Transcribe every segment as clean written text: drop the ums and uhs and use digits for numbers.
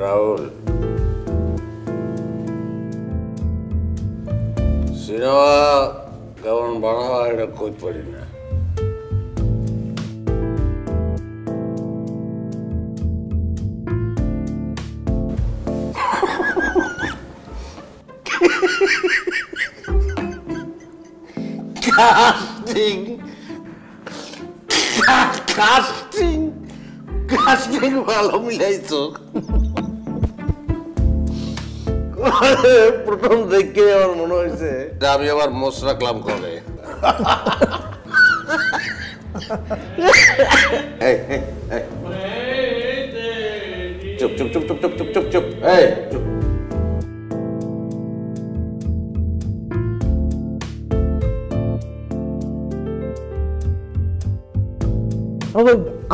Rahul, cinema কেমন বানাবা এটা কই পারি না। কাস্টিং কাস্টিং কাস্টিং ভালো মিলাইছো। প্রথম দেখে আমার মনে হয়েছে আমি আবার মোষ রাখলাম কবে। চুপ চুপ চুপ চুপ চুপ চুপ চুপ চুপ চুপ।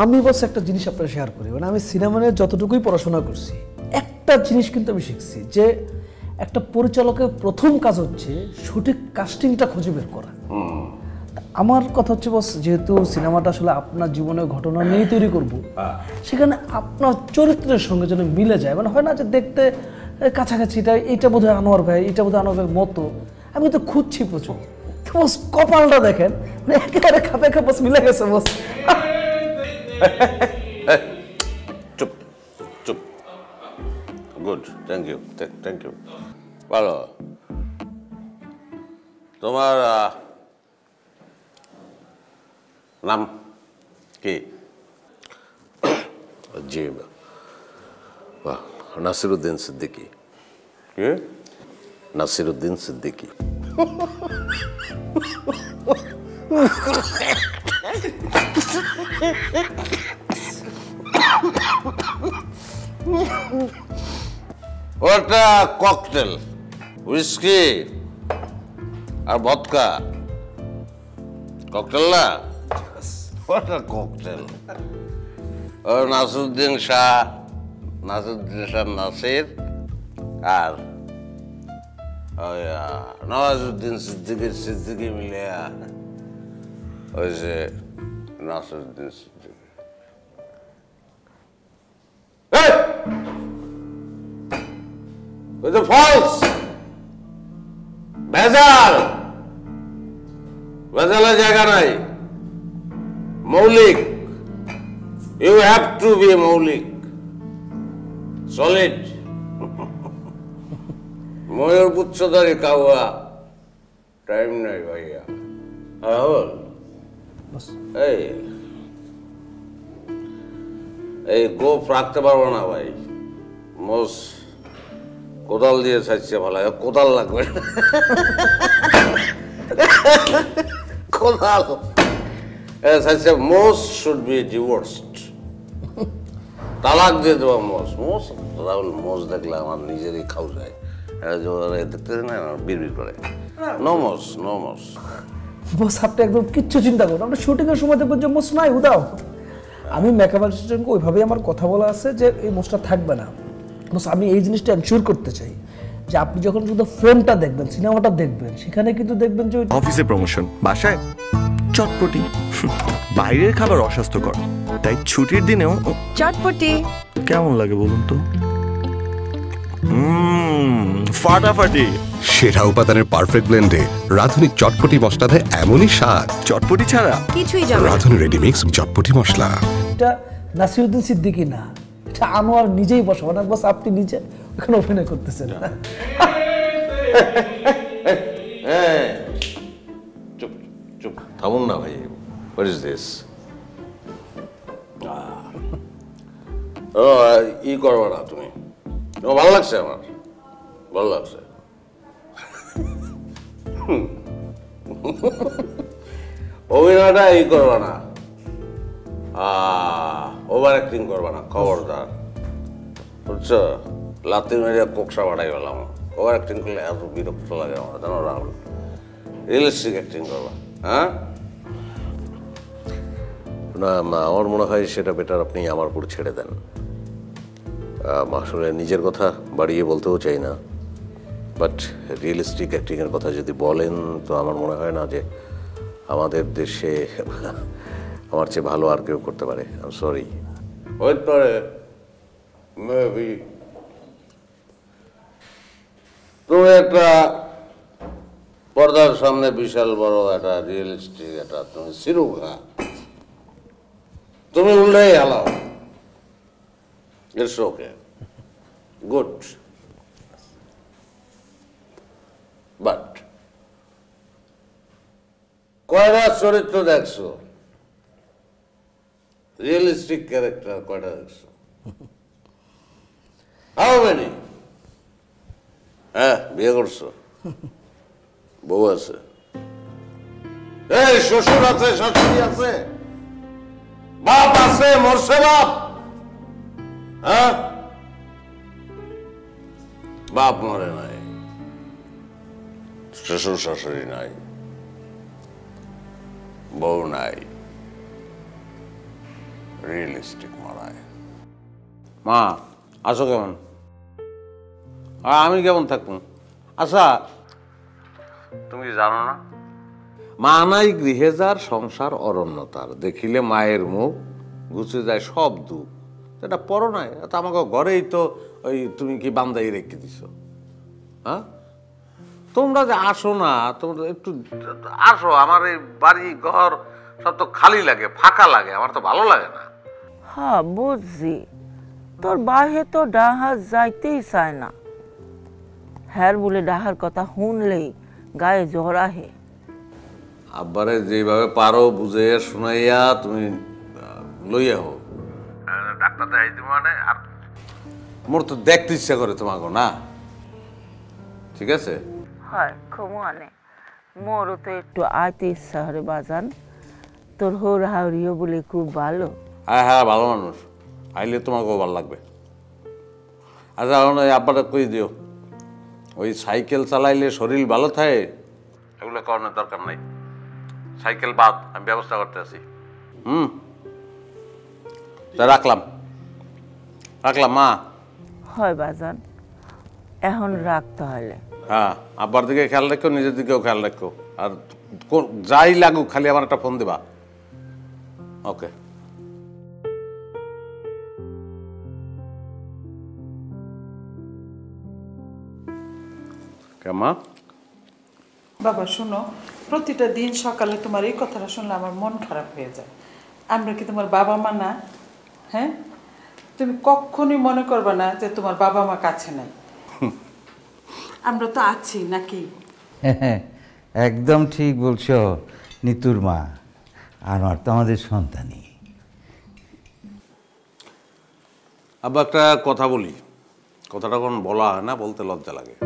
আমি বস একটা জিনিস আপনার শেয়ার করি, মানে আমি সিনেমা নিয়ে যতটুকুই পড়াশোনা করছি একটা জিনিস কিন্তু আমি শিখছি যে একটা পরিচালকের প্রথম কাজ হচ্ছে সঠিক কাস্টিংটা খুঁজে বের করা। আমার কথা হচ্ছে বস, যেহেতু সিনেমাটা আসলে আপনার জীবনের ঘটনা নিয়েই তৈরি করব, সেখানে আপনার চরিত্রের সঙ্গে যেন মিলে যায়। মানে হয় না যে দেখতে কাছাকাছি, এটা বোধ হয় আনোয়ার ভাই, এটা বোধ হয় আনোয়ার ভাইয়ের মতো। আমি তো খুঁজছি প্রচুর। বস কপালটা দেখেন, মানে একেবারে খাপে খাপ বস মিলে গেছে বস। চুপ চুপ। Good, thank you thank you. ভালো। তোমার নাম কি? জি, বাহ, নাসিরুদ্দিন সিদ্দিকী। কে? নাসিরুদ্দিন সিদ্দিকী। ওটা ককটেল, হুইস্কি আর ভদকা। ককটেল না, ওটা ককটেল। নাসিরুদ্দিন শাহ, নাসির আর নওয়াজুদ্দিন সিদ্দিকী মিলে ওই যে নাসিরুদ্দিন সিদ্দিকী। ফলস, ভেজাল, ভেজালের জায়গা নাই। মৌলিক, ইউ হ্যাভ টু বি মৌলিক, সলিড। ময়ূর পুচ্ছধারী কাউয়া, টাইম নাই ভাইয়া। রাহুল, এই গোপ রাখতে পারবো না ভাই। মোষ কোদাল দিয়ে ছাড়ছে, ভালো কোদাল লাগবে। কোদাল ছাড়ছে। মোষ শুড বি ডিভোর্সড, তালাক দিয়ে দেবো মোষ। মোষ রাহুল, মোষ দেখলে আমার নিজেরই খাও যায়। দেখতে না বিড়বিড় করে। নো মোষ, নো মোষ। বস আপনি একদম কিচ্ছু চিন্তা করুন, আপনি শুটিং এর সময় দেখবেন যে মোষ নাই, উদাও। আমি মেকআপ আর্টিস্টকে ওইভাবেই আমার কথা বলা আছে যে এই মোষটা থাকবে না। বস আমি এই জিনিসটা এনশিওর করতে চাই যে আপনি যখন শুধু ফ্রেমটা দেখবেন, সিনেমাটা দেখবেন, সেখানে কিন্তু দেখবেন যে অফিসে প্রমোশন, বাসায় চটপটি, বাইরের খাবার অস্বাস্থ্যকর, তাই ছুটির দিনেও চটপটি কেমন লাগে বলুন তো? ফাটাফাটি। সেরা উপাদানের পারফেক্ট ব্লেন্ডে রাধুনী চটপটি মশলা দেয় এমনই স্বাদ। চটপটি ছাড়া কিছুই যাবে না। রাধুনী রেডিমিক্স চটপটি মশলা। এটা নাসিরুদ্দিন সিদ্দিকী না, এটা আনোয়ার নিজেই বসে। মানে বস আপনি নিজে ওখানে অভিনয় করতেছেন। চুপ চুপ, থামুন না ভাই। What is this? ই করবো না তুমি। ভালো লাগছে আমার, ভালো লাগছে। অভিনয়টা ই করবা না, ওভার অ্যাক্টিং করবা না, খবরদার, বুঝছো? লাতি মেরে কোকসা বাড়াই গেলাম। ওভার অ্যাক্টিং করলে এত বিরক্ত লাগে আমার, জানো রাহুল। রিয়েলিস্টিক অ্যাক্টিং করবা। হ্যাঁ না, আমার মনে হয় সেটা বেটার আপনি আমার উপর ছেড়ে দেন। আসলে নিজের কথা বাড়িয়ে বলতেও চাই না, বাট রিয়েলিস্টিক অ্যাক্টিংয়ের কথা যদি বলেন তো আমার মনে হয় না যে আমাদের দেশে আমার চেয়ে ভালো আর কেউ করতে পারে। আই এম সরি, হতে পারে, মেবি, তুমি একটা পর্দার সামনে বিশাল বড় একটা রিয়েলিস্টিক একটা তুমি সিরুঘা, তুমি উল্লেই হালাও। ইটস ওকে, গুড, বাট কয়টা চরিত্র দেখছো? রিয়েলিস্টিক ক্যারেক্টার কয়টা দেখছো? How many? হ্যাঁ, বিয়ে করছো, বউ আছে, এই শ্বশুর আছে, শাশুড়ি আছে, বাপ আছে, মরছে বাপ? হ্যাঁ, বাপ মরে নাই, শ্বশুর শাশুড়ি নাই, বউ নাই, রিয়েলিস্টিক মারায়। মা আছো কেমন? আমি কেমন থাকবো? আচ্ছা, তুমি জানো না, মা নাই গৃহে যার সংসার অরণ্যতার, দেখিলে মায়ের মুখ ঘুচে যায় সব দুঃখ। এটা পড়ো নাই? তো আমাকে ঘরেই তো ওই তুমি কি বান্দাই রেখে দিছো। হ্যাঁ, তোমরা যে আসো না, তোমরা একটু আসো। আমার এই বাড়ি ঘর সব তো খালি লাগে, ফাঁকা লাগে, আমার তো ভালো লাগে না। হ্যাঁ বুঝছি, তোর বাহে তো ডাহার যাইতেই চায় না। হ্যার বলে ডাহার কথা শুনলেই গায়ে জ্বর আহে। আব্বারে যেভাবে পারো বুঝে শুনাইয়া তুমি লইয়া হো। ডাক্তার দেখাই দিব মানে, আর মোর তো দেখতে ইচ্ছা করে তোমাকে না। ঠিক আছে, হয় খমুয়ানে মোরও তো একটু আইতে ইচ্ছা হরে বাজান। তোর হৌর হাওড়িও বলে খুব ভালো। হ্যাঁ হ্যাঁ, ভালো মানুষ, আইলে তোমাকেও ভালো লাগবে। আচ্ছা, এখন ওই আব্বাটা কই দিও, ওই সাইকেল চালাইলে শরীর ভালো থাকে, এগুলো করানোর দরকার নাই। সাইকেল বাদ, আমি ব্যবস্থা করতে আছি। তা রাখলাম মা। হয় বাজান, এখন রাখতে হলে। হ্যাঁ, আব্বার দিকে খেয়াল রাখো, নিজের দিকেও খেয়াল রাখো, আর যাই লাগুক খালি আমার একটা ফোন দিবা। ওকে। কেমা বাবা শোনো, প্রতিটা দিন সকালে তোমার এই কথাটা শুনলে আমার মন খারাপ হয়ে যায়। আমরা কি তোমার বাবা মা না? হ্যাঁ, তুমি কখনই মনে করবে না যে তোমার বাবা মা কাছে নাই। আমরা তো আছি নাকি? একদম ঠিক বলছো নিতুর মা, আনোয়ার তো আমাদের সন্তানই। আব্বা একটা কথা বলি, কথাটা কোন বলা হয় না, বলতে লজ্জা লাগে।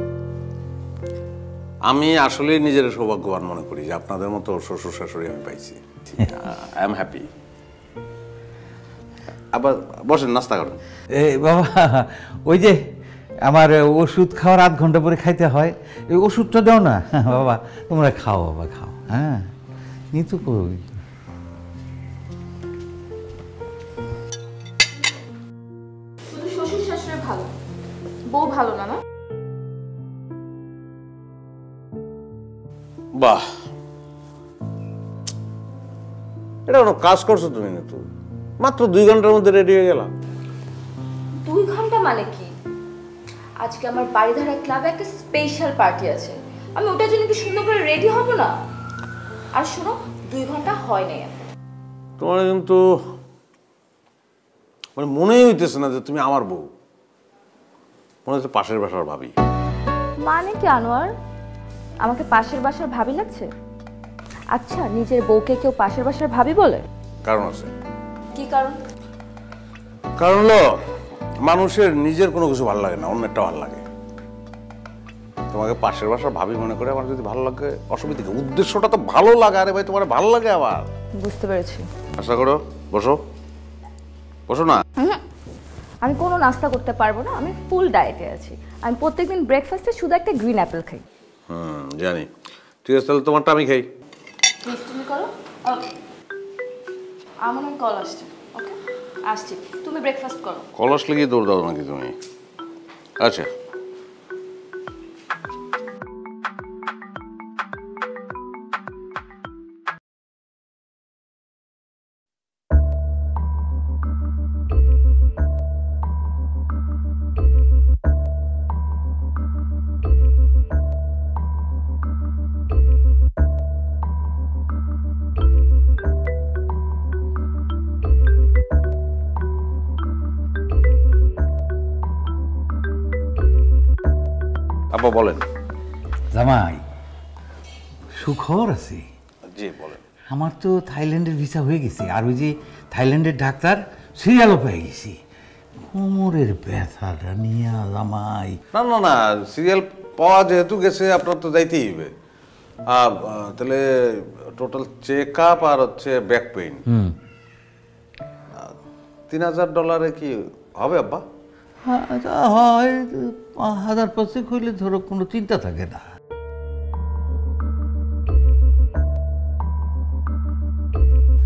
আমি আসলে নিজের সৌভাগ্যবান মনে করি যে আপনাদের মতো শ্বশুর শাশুড়ি আমি পাইছি। I am happy. আবার বসেন, নাস্তা করেন। বাবা, ওই যে আমার ওষুধ খাওয়ার 8 ঘন্টা পরে খাইতে হয়, এই ওষুধটা দাও না বাবা, তোমরা খাও বাবা, খাও। হ্যাঁ, নিতু কই? শ্বশুর শাশুড়ি ভালো, বউ ভালো না? না বাহ, এটা কোনো কাজ করছো তুমি না? তো মাত্র 2 ঘন্টার মধ্যে রেডি হয়ে গেলাম। 2 ঘন্টা মানে কি? আজকে আমার বাড়িধারা ক্লাবে একটা স্পেশাল পার্টি আছে, আমি ওটার জন্য কি সুন্দর করে রেডি হব না? আর শোনো, 2 ঘন্টা হয় নাই। তোমার কিন্তু মানে মনেই হইতেছে না যে তুমি আমার বউ, মনে হচ্ছে পাশের বাসার ভাবি। মানে কি আনোয়ার, আমাকে পাশের বাসার ভাবি লাগছে? আচ্ছা, নিজের বউকে কেউ পাশের বাসার ভাবি বলে? কারণ আছে। কি কারণ? কারণ হলো মানুষের নিজের কোনো কিছু ভালো লাগে না, অন্যটা ভালো লাগে। তোমাকে পাশের বাসার ভাবি মনে করে আমার যদি ভালো লাগে, অসুবিধা কি? উদ্দেশ্যটা তো ভালো লাগে। আরে ভাই, তোমার ভালো লাগে আবার। বুঝতে পেরেছি। আশা করো, বসো বসো না। আমি কোনো নাস্তা করতে পারবো না, আমি ফুল ডায়েটে আছি। আমি প্রত্যেকদিন ব্রেকফাস্টে শুধু একটা গ্রিন অ্যাপেল খাই। জানি। ঠিক আছে, তাহলে তোমারটা আমি খাই। প্লিজ তুমি করো। আমার কল আসছে। ওকে, আসছি, তুমি ব্রেকফাস্ট করো। কলস লেগে দৌড় দাও নাকি তুমি? আচ্ছা। আব্বা বলেন। জামাই সুখবর আছে। জি বলেন। আমার তো থাইল্যান্ডের ভিসা হয়ে গেছে, আর ওই যে থাইল্যান্ডের ডাক্তার সিরিয়ালও পেয়ে গেছি। কোমরের ব্যথাটা নিয়ে জামাই। না না না, সিরিয়াল পাওয়া যেহেতু গেছে আপনার তো যাইতেই হবে। তাহলে টোটাল চেক আপ আর হচ্ছে ব্যাক পেইন, $3000 কি হবে আব্বা? হয় 1000 হইলে ধরো কোনো চিন্তা থাকে না।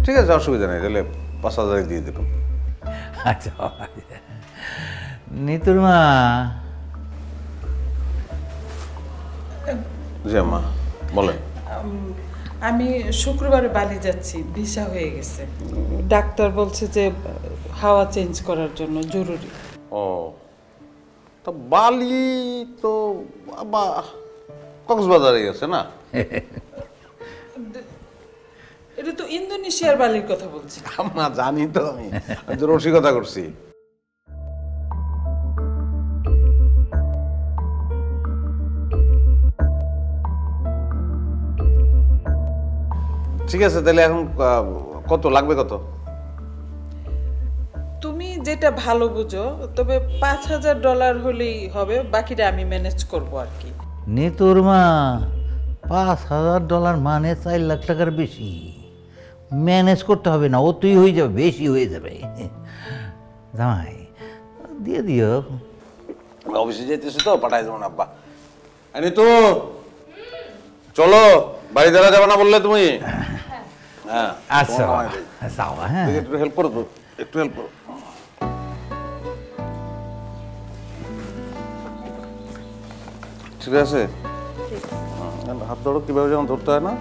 ঠিক আছে, অসুবিধা নেই, তাহলে 5000 দিয়ে দেবেন। আচ্ছা নিতুর মা। জি আম্মা বলেন। আমি শুক্রবারে বালি যাচ্ছি, ভিসা হয়ে গেছে। ডাক্তার বলছে যে হাওয়া চেঞ্জ করার জন্য জরুরি। ও তা বালি তো আব্বা কক্সবাজারে গেছে না? এটা তো ইন্দোনেশিয়ার বালির কথা বলছি। আম্মা জানি তো, আমি তো রসিকতা করছি। ঠিক আছে, তাহলে এখন কত লাগবে? কত তুমি যেটা ভালো বুঝো, তবে $5000 হলেই হবে, বাকিটা আমি ম্যানেজ করবো আর কি। নিতুর মা $5000 মানে 4 লাখ টাকার বেশি। ম্যানেজ করতে হবে না, ও তুই হয়ে যাবে, বেশি হয়ে যাবে। জামাই দিয়ে দিও। অফিসে যেতেছে তো, পাঠাই দেবো না আব্বা। আরে তো চলো, বাড়ি দ্বারা যাবে না বললে তুমি? হ্যাঁ আচ্ছা যাও। হ্যাঁ একটু হেল্প করো তো, একটু হেল্প করো। ঠিক আছে, হাত ধরো, কিভাবে যেমন ধরতে হয় না।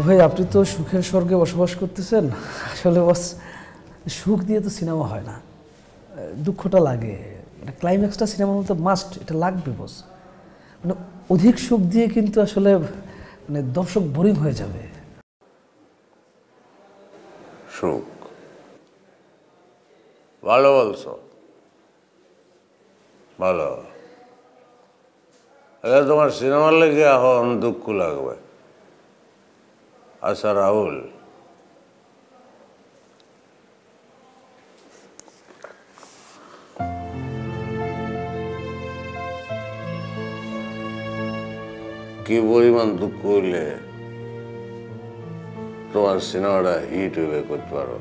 ভাই আপনি তো সুখের স্বর্গে বসবাস করতেছেন। আসলে বস, সুখ দিয়ে তো সিনেমা হয় না, দুঃখটা লাগে। ক্লাইম্যাক্সটা সিনেমার মতো মাস্ট, এটা লাগবে বস। মানে অধিক সুখ দিয়ে কিন্তু আসলে মানে দর্শক বোরিং হয়ে যাবে। সুখ ভালো বলছো, ভালো। এটা তোমার সিনেমার লেগে এখন দুঃখ লাগবে। আচ্ছা রাহুল, কি পরিমাণ দুঃখ হইলে তোমার সিনেমাটা হিট হইবে করতে পারো?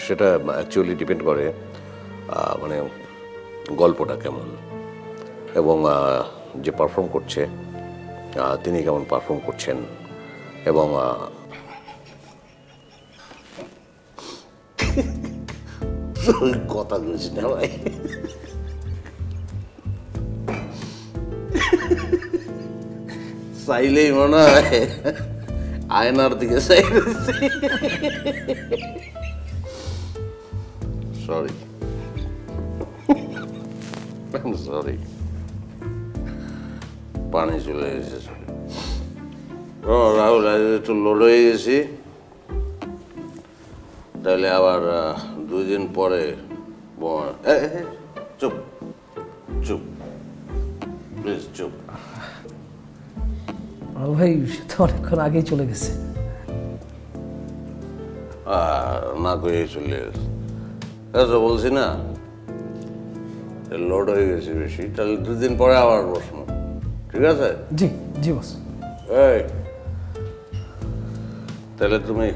সেটা অ্যাকচুয়ালি ডিপেন্ড করে মানে গল্পটা কেমন এবং যে পারফর্ম করছে তিনি কেমন পারফর্ম করছেন এবং কথা বলছি না ভাই, চাইলেই মনে হয় আয়নার দিকে চাইছি। সরি সরি, পানি চলে গেছে। ও রাহুল, আজ একটু লোড হয়ে গেছি, তাহলে আবার 2 দিন পরে চুপ চুপ প্লিজ চুপ। ভাই সে তো অনেকক্ষণ আগেই চলে গেছে। না করে চলে গেছে, বলছি না লোড হয়ে গেছে বেশি, তাহলে 2 দিন পরে আবার বসবো, ঠিক আছে? জি জি বস। এই তাহলে তুমি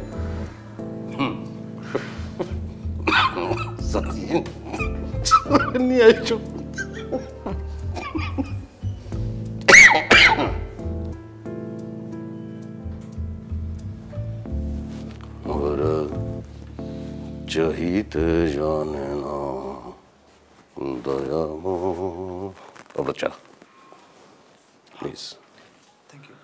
নিয়ে আসছো। চাহিতে জানে না দয়া চা প্লিজ। Thank you.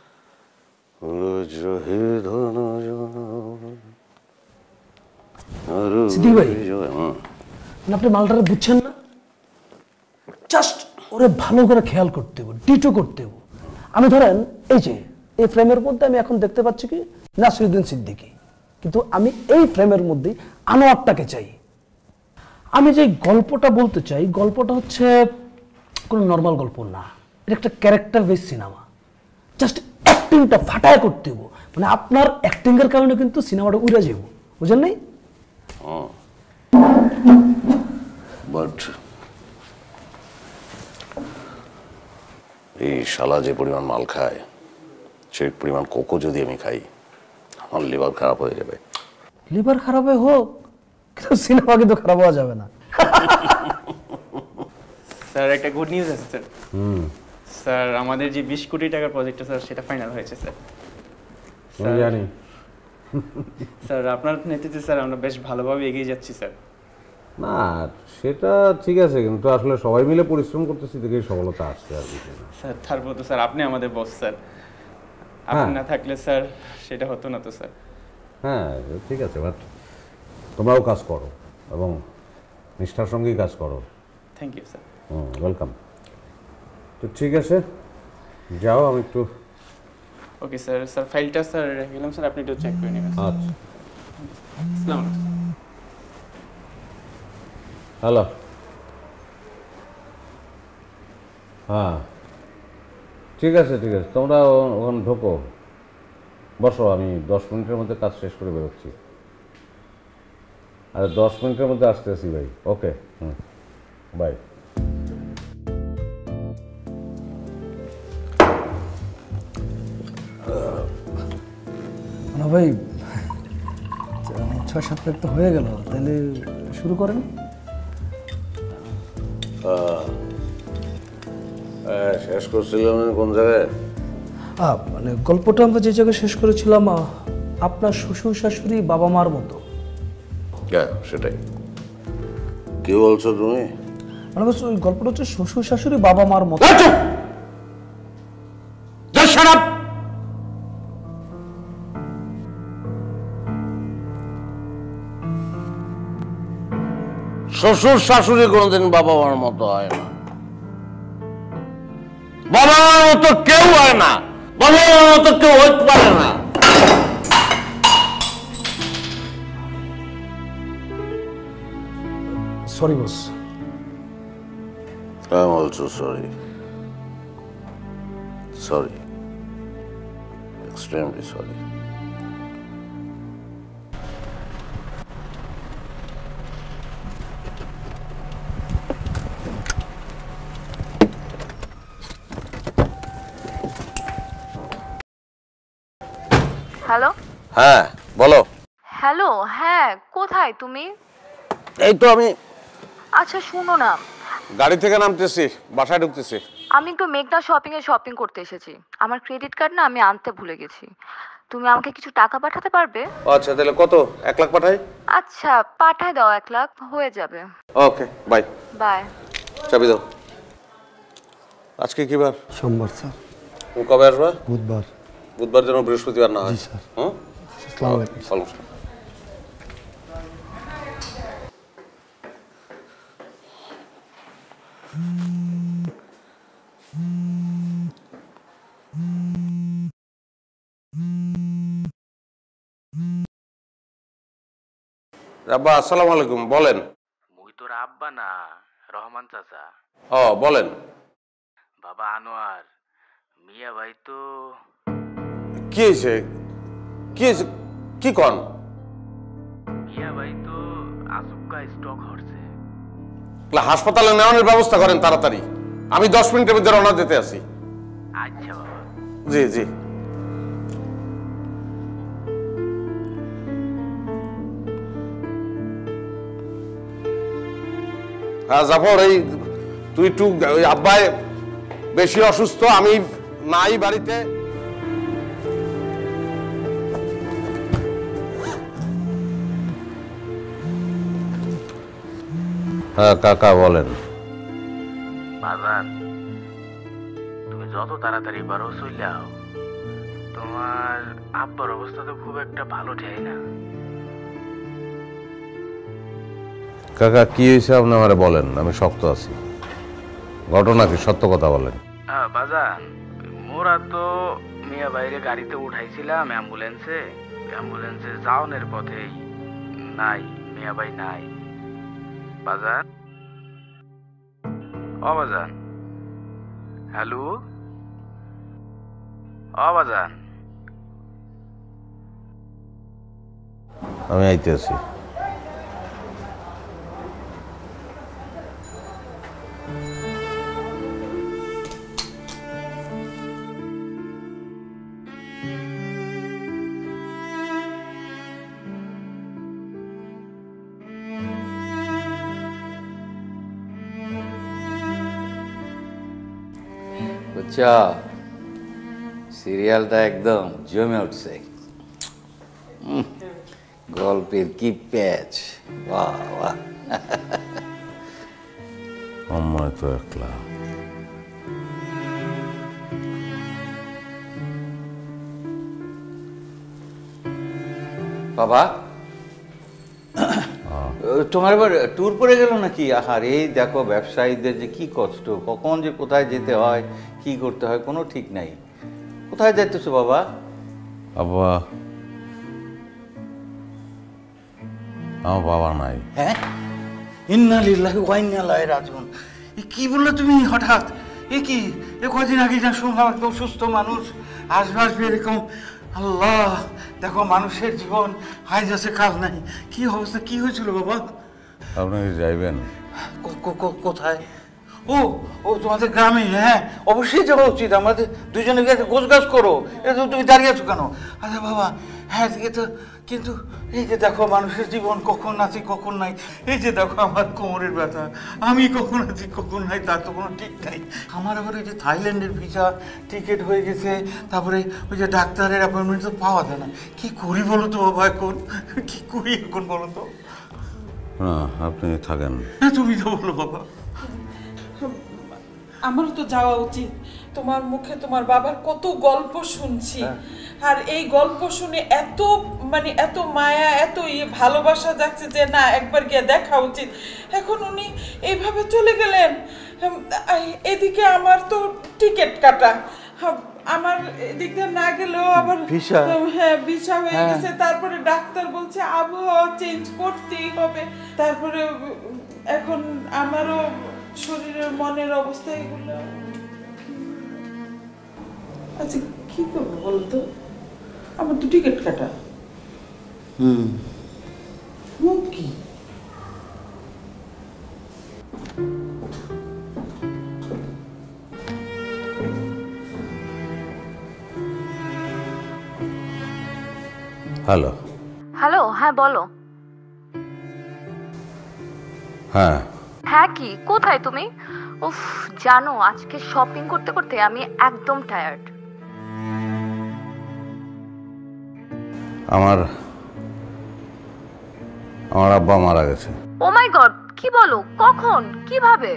সিদ্দিক ভাই, আপনি মালটারে বুঝছেন না? জাস্ট ওরে ভালো করে খেয়াল করতে হবে, ডিটো করতে হবে। আমি ধরেন এই যে এই ফ্রেমের মধ্যে আমি এখন দেখতে পাচ্ছি কি নাসিরুদ্দিন সিদ্দিকী, কিন্তু আমি এই ফ্রেমের মধ্যে আনোয়ারটাকে চাই। আমি যে গল্পটা বলতে চাই, গল্পটা হচ্ছে কোনো নর্মাল গল্প না, এটা একটা ক্যারেক্টার বেস সিনেমা। জাস্ট অ্যাক্টিংটা ফাটায় করতে হবো, মানে আপনার অ্যাক্টিংয়ের কারণে কিন্তু সিনেমাটা উড়ে যাব, বুঝেন নাই? বাট এই শালা যে পরিমাণ মাল খায়, সেই পরিমাণ কোকো যদি আমি খাই, আমার লিভার খারাপ হয়ে যাবে। লিভার খারাপ হোক, কিন্তু সিনেমা কিন্তু খারাপ হওয়া যাবে না। স্যার একটা গুড নিউজ আছে স্যার। স্যার আমাদের যে 20 কোটি টাকার প্রজেক্টটা স্যার, সেটা ফাইনাল হয়েছে স্যার। আমি জানি স্যার আপনার নেতৃত্বে স্যার আমরা বেশ ভালোভাবে এগিয়ে যাচ্ছি স্যার। না, সেটা ঠিক আছে, কিন্তু আসলে সবাই মিলে পরিশ্রম করতেছি দেখেই সফলতা আসছে আর কিছু না। স্যার তারপর তো স্যার আপনি আমাদের বস স্যার, আপনি না থাকলে স্যার সেটা হতো না তো স্যার। হ্যাঁ ঠিক আছে, বাট তোমরাও কাজ করো এবং নিষ্ঠার সঙ্গেই কাজ করো। Thank you sir. ওয়েলকাম। তো ঠিক আছে, যাও, আমি একটু। Okay sir. স্যার ফাইলটা স্যার রেখে গেলাম স্যার, আপনি একটু চেক করে নেবেন। আচ্ছা, আসসালামু আলাইকুম। হ্যালো। হ্যাঁ ঠিক আছে ঠিক আছে, তোমরা ওখানে ঢোকো, বসো, আমি 10 মিনিটের মধ্যে কাজ শেষ করে বেরোচ্ছি। আরে 10 মিনিটের মধ্যে আসতেছি ভাই। ওকে, বাই। না ভাই, 6-7 প্লেট তো হয়ে গেল, তাহলে শুরু করেন। শেষ করছিলাম কোন জায়গায়? মানে গল্পটা আমরা যে জায়গায় শেষ করেছিলাম, আপনার শ্বশুর শাশুড়ি বাবা মার মতো। হ্যাঁ সেটাই। কি বলছো তুমি? মানে বলছি ওই গল্পটা হচ্ছে শ্বশুর শাশুড়ি বাবা মার মতো। শ্বশুর শাশুড়ি কোনোদিন বাবা মার মতো হয় না। বাবা মার মতো কেউ হয় না, বাবা মার মতো কেউ হইতে পারে না। Sorry boss. I'm also sorry. Sorry. Extremely sorry. Hello. হ্যাঁ বলো। হ্যালো, হ্যাঁ কোথায় তুমি? এই তো আমি আচ্ছা শুনো না, গাড়ি থেকে নামতেছি, বাসায় ঢুকতেছি। আমি একটু মেঘনা শপিং করতে এসেছি। আমার ক্রেডিট কার্ড না আমি আনতে ভুলে গেছি। তুমি আমাকে কিছু টাকা পাঠাতে পারবে? আচ্ছা তাহলে কত? 1 লাখ পাঠাই? আচ্ছা পাঠায় দাও, 1 লাখ হয়ে যাবে। Okay bye. বাই। চাবি দাও। আজকে কি বার? সোমবার স্যার। তুমি কবে আসবে? বুধবার। বুধবার যেন বৃহস্পতিবার না হয়। জি স্যার। হুম। আসসালামু আলাইকুম। আব্বা আসসালামু আলাইকুম, বলেন। মুই তোর আব্বা না, রহমান চাচা। ও বলেন। বাবা আনোয়ার, মিয়া ভাই তো। কি হয়েছে? কি হয়েছে? কি কন? মিয়া ভাই তো আচমকা স্ট্রোক হচ্ছে। হাসপাতালে নেওয়ানোর ব্যবস্থা করেন তাড়াতাড়ি। আমি 10 মিনিটের মধ্যে রওনা দিতে আছি। আচ্ছা বাবা। জি জি। হ্যাঁ জাফর, এই তুই একটু ওই আব্বাই বেশি অসুস্থ, আমি নাই বাড়িতে। হ্যাঁ কাকা বলেন। বাজান, তুমি যত তাড়াতাড়ি পারো চলে আও। তোমার আব্বার অবস্থা তো খুব একটা ভালো ঠেই না। কাকা কি হয়েছে আপনি আমারে বলেন, আমি শক্ত আছি। ঘটনা কি, সত্য কথা বলেন। বাজান, মোরা তো মিয়া বাইরে গাড়িতে উঠাইছিলাম অ্যাম্বুলেন্সে। অ্যাম্বুলেন্সে যাওনের পথেই নাই, মিয়াবাই নাই। বাজান, ও বাজান, হ্যালো, ও বাজান। আমি আইতেছি। বুঝছো, সিরিয়ালটা একদম জমে উঠছে। গল্পের কি প্যাচ! বাহ বাহ। আমার তো একলা। বাবা, তোমার এবার ট্যুর পড়ে গেল নাকি? আহার, এই দেখো ব্যবসায়ীদের যে কি কষ্ট, কখন যে কোথায় যেতে হয়, কি করতে হয়, কোনো ঠিক নাই। কোথায় যাইতেছো বাবা? আব্বা, আমার বাবা নাই। হ্যাঁ, ইন্না লিল্লাহি ওয়া ইন্না ইলাইহি রাজিউন। কি বললে তুমি হঠাৎ? এ কি, এ কদিন আগে না শুনলাম একটা অসুস্থ মানুষ আসবে আসবে এরকম। আল্লাহ, দেখো মানুষের জীবন আজ আছে কাল নাই। কি অবস্থা, কি হয়েছিল বাবা? আপনি কি যাইবেন? কোথায়? ও ও তোমাদের গ্রামে? হ্যাঁ, অবশ্যই যাওয়া উচিত। আমাদের দুজনে গিয়ে গোছগাছ করো। এটা তো তুমি দাঁড়িয়ে আছো কেন? আচ্ছা বাবা, হ্যাঁ তো, কিন্তু এই যে দেখো মানুষের জীবন কখন আছে কখন নাই। এই যে দেখো আমার কোমরের ব্যথা, আমি কখন আছি কখন নাই তার তো কোনো ঠিক নাই। আমার আবার ওই যে থাইল্যান্ডের ভিসা টিকিট হয়ে গেছে, তারপরে ওই যে ডাক্তারের অ্যাপয়েন্টমেন্ট তো পাওয়া যায় না। কি করি বলো তো বাবা, এখন কি করি এখন বলো তো? না, আপনি থাকেন। তুমি তো বলো বাবা। আমারও তো যাওয়া উচিত। তোমার মুখে তোমার বাবার কত গল্প শুনছি, আর এই গল্প শুনে এত এত মায়া, এত ভালোবাসা যাচ্ছে যে না একবার গিয়ে দেখা উচিত। এখন উনি এইভাবে চলে গেলেন, এদিকে আমার তো টিকিট কাটা, আমার এদিকে না গেলেও আবার হ্যাঁ ভিসা হয়ে গেছে। তারপরে ডাক্তার বলছে আবহাওয়া চেঞ্জ করতেই হবে। তারপরে এখন আমারও শরীরের মনের অবস্থা এগুলো। আচ্ছা কি করবো বলতো, আমার তো টিকিট কাটা। কি হ্যালো। হ্যালো, হ্যাঁ বলো। হ্যাঁ হ্যাঁ কি, কোথায় তুমি? উফ, জানো আজকে শপিং করতে করতে আমি একদম টায়ার্ড। আমার আব্বা মারা গেছে। ও মাই গড, কি বলো? কখন, কিভাবে?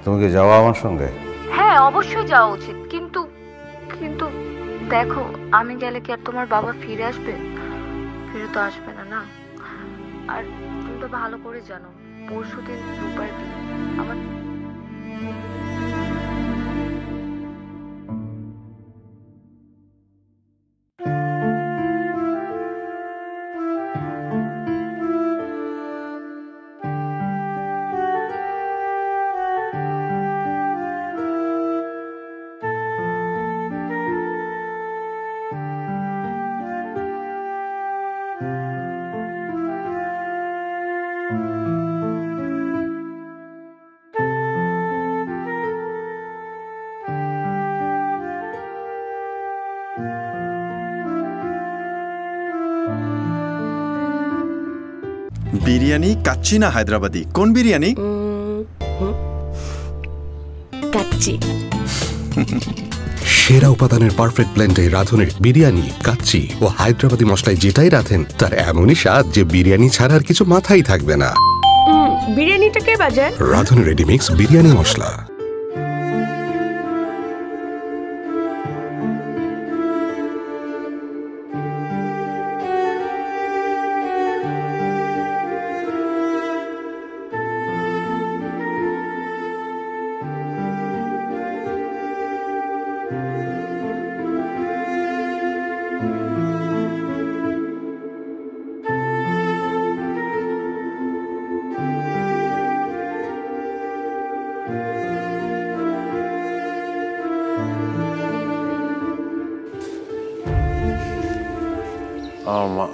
তুমি কি যাওয়া আমার সঙ্গে? হ্যাঁ অবশ্যই যাওয়া উচিত, কিন্তু কিন্তু দেখো আমি গেলে কি আর তোমার বাবা ফিরে আসবে? ফিরে তো আসবে না, না? আর তুমি তো ভালো করে জানো পরশুদিন রূপার বিয়ে। আমার বিরিয়ানি কাচ্চি না হায়দ্রাবাদি, কোন বিরিয়ানি? কাচ্চি। সেরা উপাদানের পারফেক্ট ব্লেন্ডে রাঁধুনের বিরিয়ানি, কাচ্চি ও হায়দ্রাবাদি মশলায় যেটাই রাঁধেন তার এমনই স্বাদ যে বিরিয়ানি ছাড়া আর কিছু মাথায় থাকবে না। বিরিয়ানিটা কে বাজায়? রাঁধুনি রেডিমিক্স বিরিয়ানি মশলা। আমার মা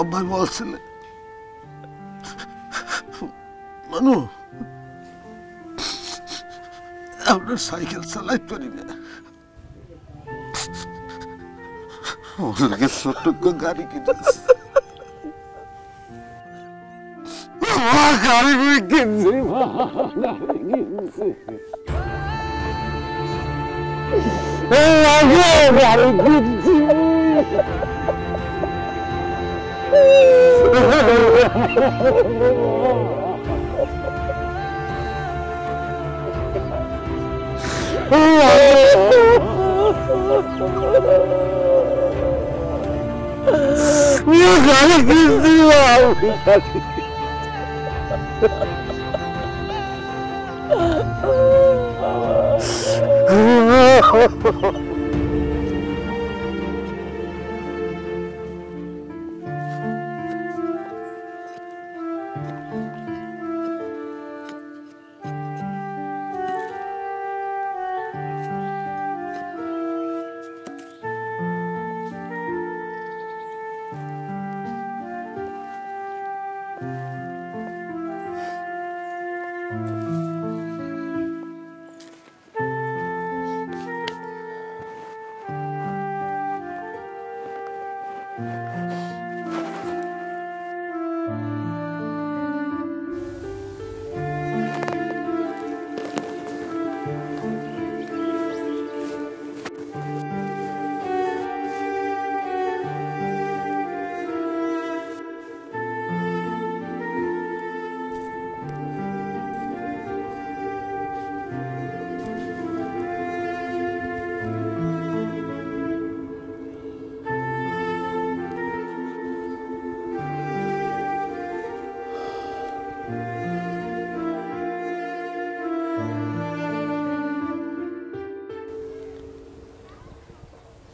আব্বাই বলছিলে মানু আপনার সাইকেল চালাইতে পারি না ওর লাগে ছোট্ট গাড়ি কিনেছে গাড়ি কিনছি গাড়ি কিনছি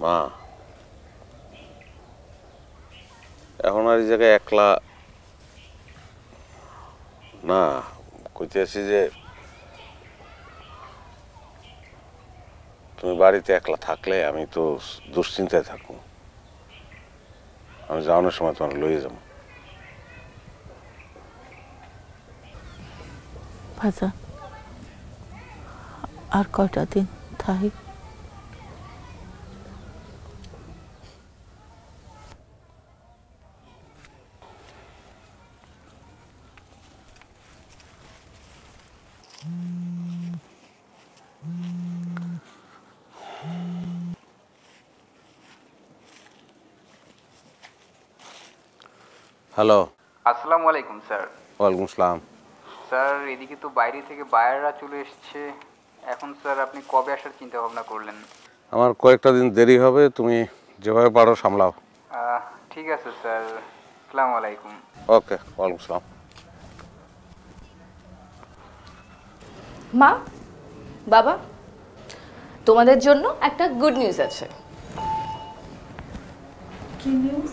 মা এখন আর এই জায়গায় একলা না কইতে আছি যে তুমি বাড়িতে একলা থাকলে আমি তো দুশ্চিন্তায় থাকবো আমি যাওয়ানোর সময় তোমার লইয়ে যাবো ভাজা আর কয়টা দিন থাকি হ্যালো আসসালামু আলাইকুম স্যার। ওয়ালাইকুম আসসালাম। স্যার এদিকে তো বাইরে থেকে বায়াররা চলে এসছে, এখন স্যার আপনি কবে আসার চিন্তা ভাবনা করলেন? আমার কয়েকটা দিন দেরি হবে, তুমি যেভাবে পারো সামলাও। ঠিক আছে স্যার, আসসালামু আলাইকুম। ওকে, ওয়ালাইকুম আসসালাম। মা, বাবা, তোমাদের জন্য একটা গুড নিউজ আছে। কি নিউজ?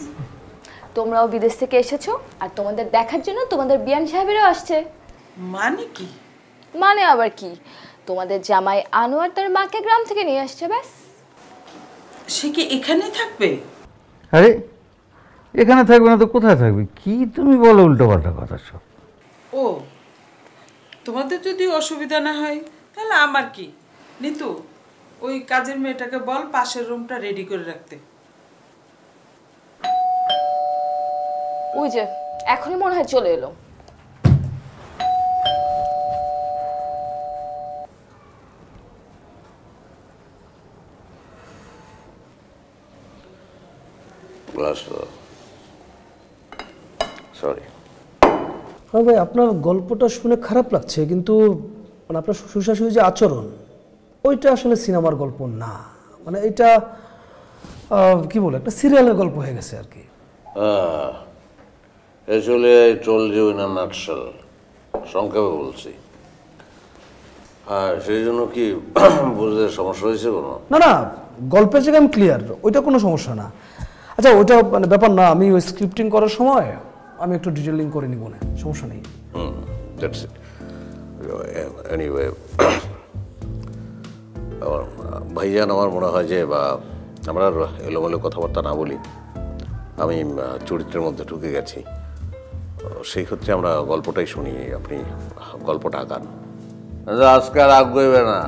তোমরাও বিদেশ থেকে এসেছো আর তোমাদের দেখার জন্য তোমাদের বিয়ান সাহেবেরও আসছে। মানে কি? মানে আবার কি, তোমাদের জামাই আনোয়ার তার মাকে গ্রাম থেকে নিয়ে আসছে। ব্যাস। সে কি এখানেই থাকবে? আরে এখানে থাকবে না তো কোথায় থাকবে? কি তুমি বলো উল্টোপাল্টা কথা সব। ও, তোমাদের যদি অসুবিধা না হয় তাহলে আমার কি। নিতু, ওই কাজের মেয়েটাকে বল পাশের রুমটা রেডি করে রাখতে। ওই যে এখনই মনে হয় চলে এলো। সরি। হ্যাঁ ভাই, আপনার গল্পটা শুনে খারাপ লাগছে, কিন্তু মানে আপনার শ্বশুর শাশুড়ির যে আচরণ, ওইটা আসলে সিনেমার গল্প না। মানে এটা কি বলে, একটা সিরিয়ালের গল্প হয়ে গেছে আর কি। আসলে told you in a nutshell, সংক্ষেপে বলছি। সেই জন্য কি বুঝতে সমস্যা হয়েছে কোনো? না না, গল্পের জায়গায় আমি ক্লিয়ার, ওইটা কোনো সমস্যা না। আচ্ছা, ওইটা মানে ব্যাপার না, আমি ওই স্ক্রিপ্টিং করার সময় আমি একটু ডিটেলিং করে নিব, না সমস্যা নেই। That's it. এনিওয়ে, ভাইজান, আমার মনে হয় যে বা আমরা আর এলোমেলো কথাবার্তা না বলি, আমি চরিত্রের মধ্যে ঢুকে গেছি। সেই ক্ষেত্রে আমরা গল্পটাই শুনি, আপনি গল্পটা আঁকান। আজকে আর আগ্রহী না,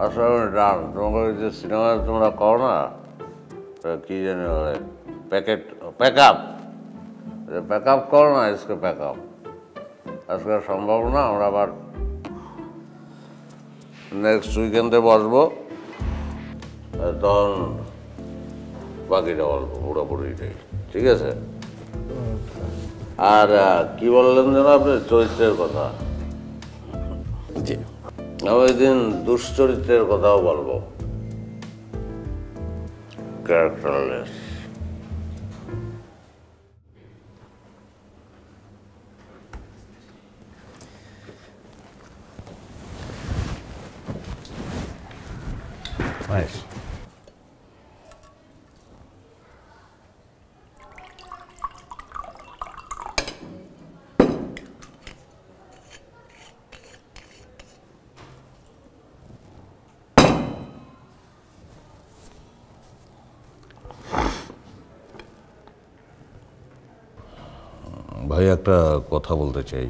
আসলে ডান। তোমাকে যে সিনেমা তোমরা করো না, কি জানি প্যাক আপ করো না, আজকে প্যাক আপ। আজকে সম্ভব না, আমরা আবার নেক্সট উইকেন্ডে বসবো, তখন বাকিটা গল্প পুরোপুরিটাই। ঠিক আছে? আর কি বললেন যেন আপনি চরিত্রের কথা? জি, আমি ওই দিন দুশ্চরিত্রের কথাও বলবো, ক্যারেক্টারলেস। Nice. ভাই, একটা কথা বলতে চাই।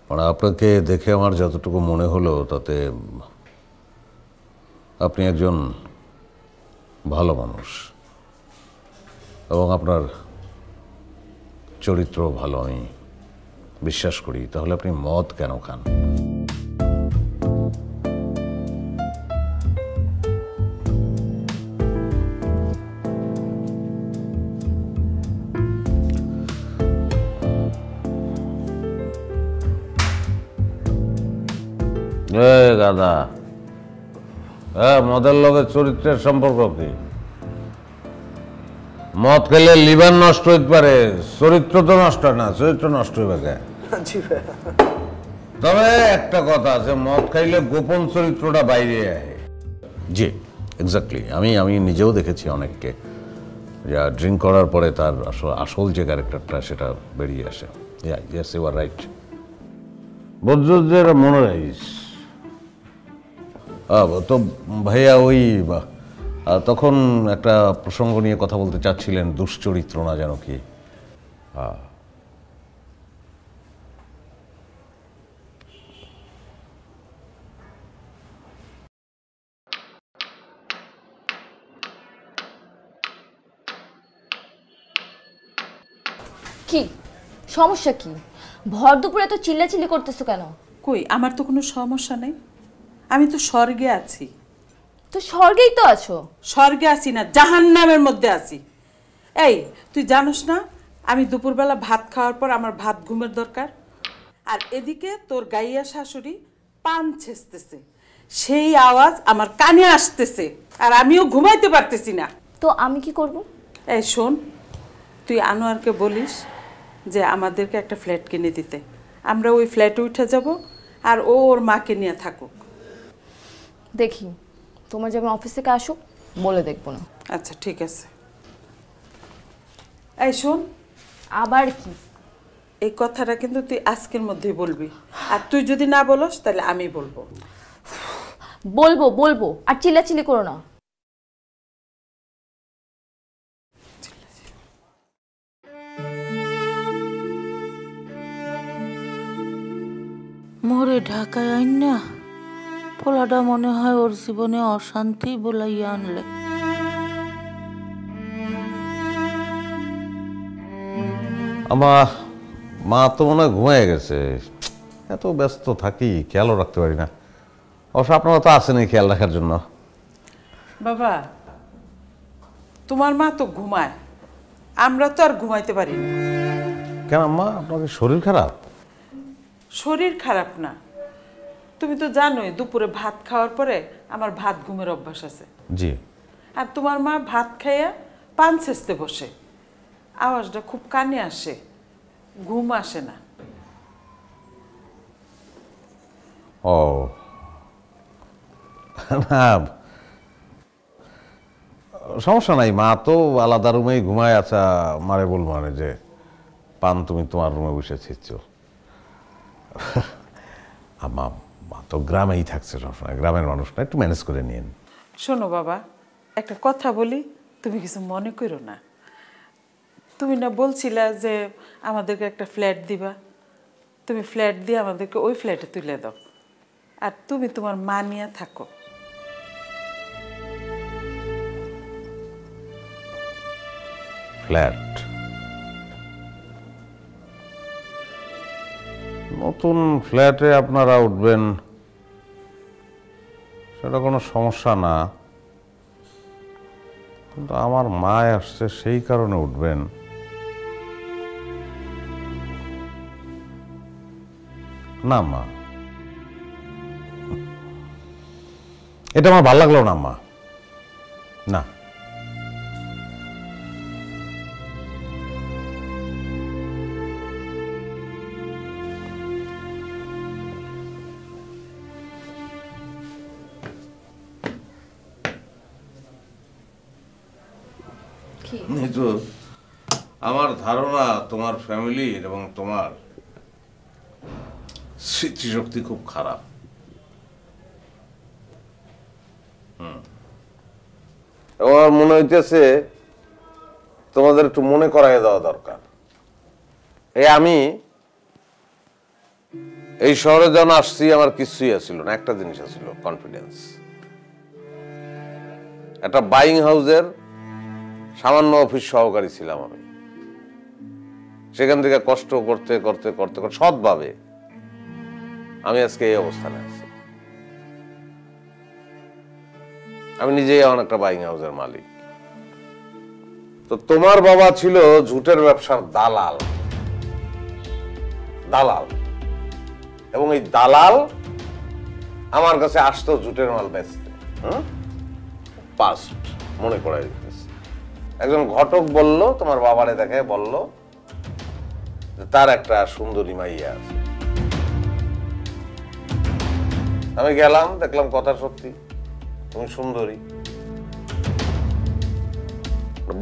মানে আপনাকে দেখে আমার যতটুকু মনে হলো, তাতে আপনি একজন ভালো মানুষ এবং আপনার চরিত্র ভালো, আমি বিশ্বাস করি। তাহলে আপনি মদ কেন খান? গাদা, মদের লগে চরিত্রের সম্পর্ক কি? মদ খেলে লিভার নষ্ট হইতে পারে, চরিত্র তো নষ্ট না, চরিত্র নষ্ট হইবে কে? তবে একটা কথা আছে, মদ খাইলে গোপন চরিত্রটা বাইরে আসে। জি, এক্স্যাক্টলি। আমি নিজেও দেখেছি অনেককে, যা ড্রিঙ্ক করার পরে তার আসল যে ক্যারেক্টারটা সেটা বেরিয়ে আসে। Yes, you are right. বজ্রদের মনে রাখিস। তো ভাইয়া, ওই তখন একটা প্রসঙ্গ নিয়ে কথা বলতে চাচ্ছিলেন, দুশ্চরিত্র না যেন কি? কি সমস্যা? কি ভর দুপুরে এত চিল্লাচিল্লি করতেছো কেন? কই, আমার তো কোনো সমস্যা নেই, আমি তো স্বর্গে আছি। তো স্বর্গেই তো আছো। স্বর্গে আছি না, জাহান্নামের মধ্যে আছি। এই, তুই জানোস না আমি দুপুরবেলা ভাত খাওয়ার পর আমার ভাত ঘুমের দরকার, আর এদিকে তোর গাইয়া শাশুড়ি পান ছেঁচতেছে, সেই আওয়াজ আমার কানে আসতেছে, আর আমিও ঘুমাইতে পারতেছি না। তো আমি কি করব? এই শোন, তুই আনোয়ারকে বলিস যে আমাদেরকে একটা ফ্ল্যাট কিনে দিতে, আমরা ওই ফ্ল্যাটে উঠে যাব, আর ও ওর মাকে নিয়ে থাকুক। দেখি, তোমার যেমন অফিস থেকে আসুক, বলে দেখবো না। আচ্ছা, ঠিক আছে। এই শোন, আবার কি? এই কথাটা কিন্তু তুই আজকের মধ্যেই বলবি, আর তুই যদি না বলস তাহলে আমি বলবো। বলবো বলবো, আর চিল্লাচিল্লি করো না। মোরে ঢাকায় আইন না, পোলাটা মনে হয় ওর জীবনে অশান্তি বলাইয়া আনলে। আমার মা তো মনে হয় ঘুমিয়ে গেছে, এত ব্যস্ত থাকি খেয়ালও রাখতে পারি না। অবশ্য আপনারা তো আসেনি খেয়াল রাখার জন্য। বাবা, তোমার মা তো ঘুমায়, আমরা তো আর ঘুমাইতে পারি না। কেন আম্মা, আপনার শরীর খারাপ? শরীর খারাপ না, তুমি তো জানোই দুপুরে ভাত খাওয়ার পরে আমার ভাত ঘুমের অভ্যাস আছে। জি। আর তোমার মা ভাত খাইয়া পান ছেঁচতে বসে, আওয়াজটা খুব কানে আসে, ঘুম আসে না। ও না, সমস্যা নাই, মা তো আলাদা রুমেই ঘুমায়। আচ্ছা, মারে বল মানে যে পান তুমি তোমার রুমে বসে ছিচ্ছ। মা তো গ্রামেই থাকছে সবসময়, গ্রামের মানুষ না, একটু ম্যানেজ করে নিন। শোনো বাবা, একটা কথা বলি, তুমি কিছু মনে করো না। তুমি না বলছিলা যে আমাদেরকে একটা ফ্ল্যাট দিবা, তুমি ফ্ল্যাট দিয়ে আমাদেরকে ওই ফ্ল্যাটে তুলে দাও, আর তুমি তোমার মা নিয়ে থাকো। ফ্ল্যাট, নতুন ফ্ল্যাটে আপনারা উঠবেন, সেটা কোনো সমস্যা না, কিন্তু আমার মা আসছে সেই কারণে উঠবেন। না মা, এটা আমার ভালো লাগলো না মা, না। নিতু, আমার ধারণা তোমার ফ্যামিলির এবং তোমার স্মৃতিশক্তি খুব খারাপ। আমার মনে হইতেছে তোমাদের একটু মনে করাই দেওয়া দরকার। আমি এই শহরে যখন আসছি আমার কিছুই আসছিল না, একটা জিনিস আসছিল, কনফিডেন্স। একটা বাইং হাউসের সামান্য অফিস সহকারী ছিলাম আমি। সেখান থেকে কষ্ট করতে করতে করতে সৎভাবে আমি আজকে এই অবস্থানে আছি। আমি নিজেই এখন একটা বাইং হাউসের মালিক। তো তোমার বাবা ছিল ঝুটের ব্যবসার দালাল, দালাল, এবং এই দালাল আমার কাছে আসতো ঝুটের মাল বেচতে। পাস্ট মনে করাই দিতেছে। একজন ঘটক বলল, তোমার বাবারে দেখে বলল তার একটা সুন্দরী মাইয়া আছে। আমি গেলাম, দেখলাম কথা সত্যি, তুমি সুন্দরী।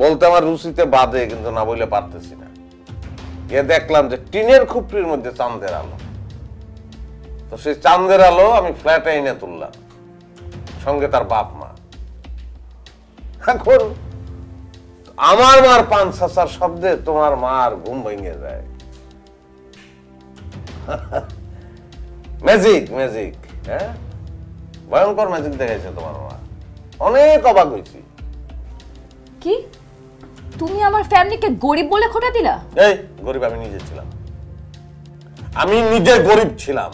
বলতে আমার রুচিতে বাদে, কিন্তু না বললে পারতেছি না। গিয়ে দেখলাম যে টিনের খুপড়ির মধ্যে চাঁদের আলো। তো সেই চাঁদের আলো আমি ফ্ল্যাটে এনে তুললাম, সঙ্গে তার বাপ মা। এখন আমার মার পান ছাসার শব্দে তোমার মার ঘুম ভেঙে যায়। ম্যাজিক, ম্যাজিক, হ্যাঁ, ভয়ঙ্কর ম্যাজিক দেখাইছে তোমার মা। অনেক অবাক হয়েছি। কি তুমি আমার ফ্যামিলিকে গরিব বলে খোটা দিলা? এই গরিব আমি নিজে ছিলাম, আমি নিজে গরিব ছিলাম।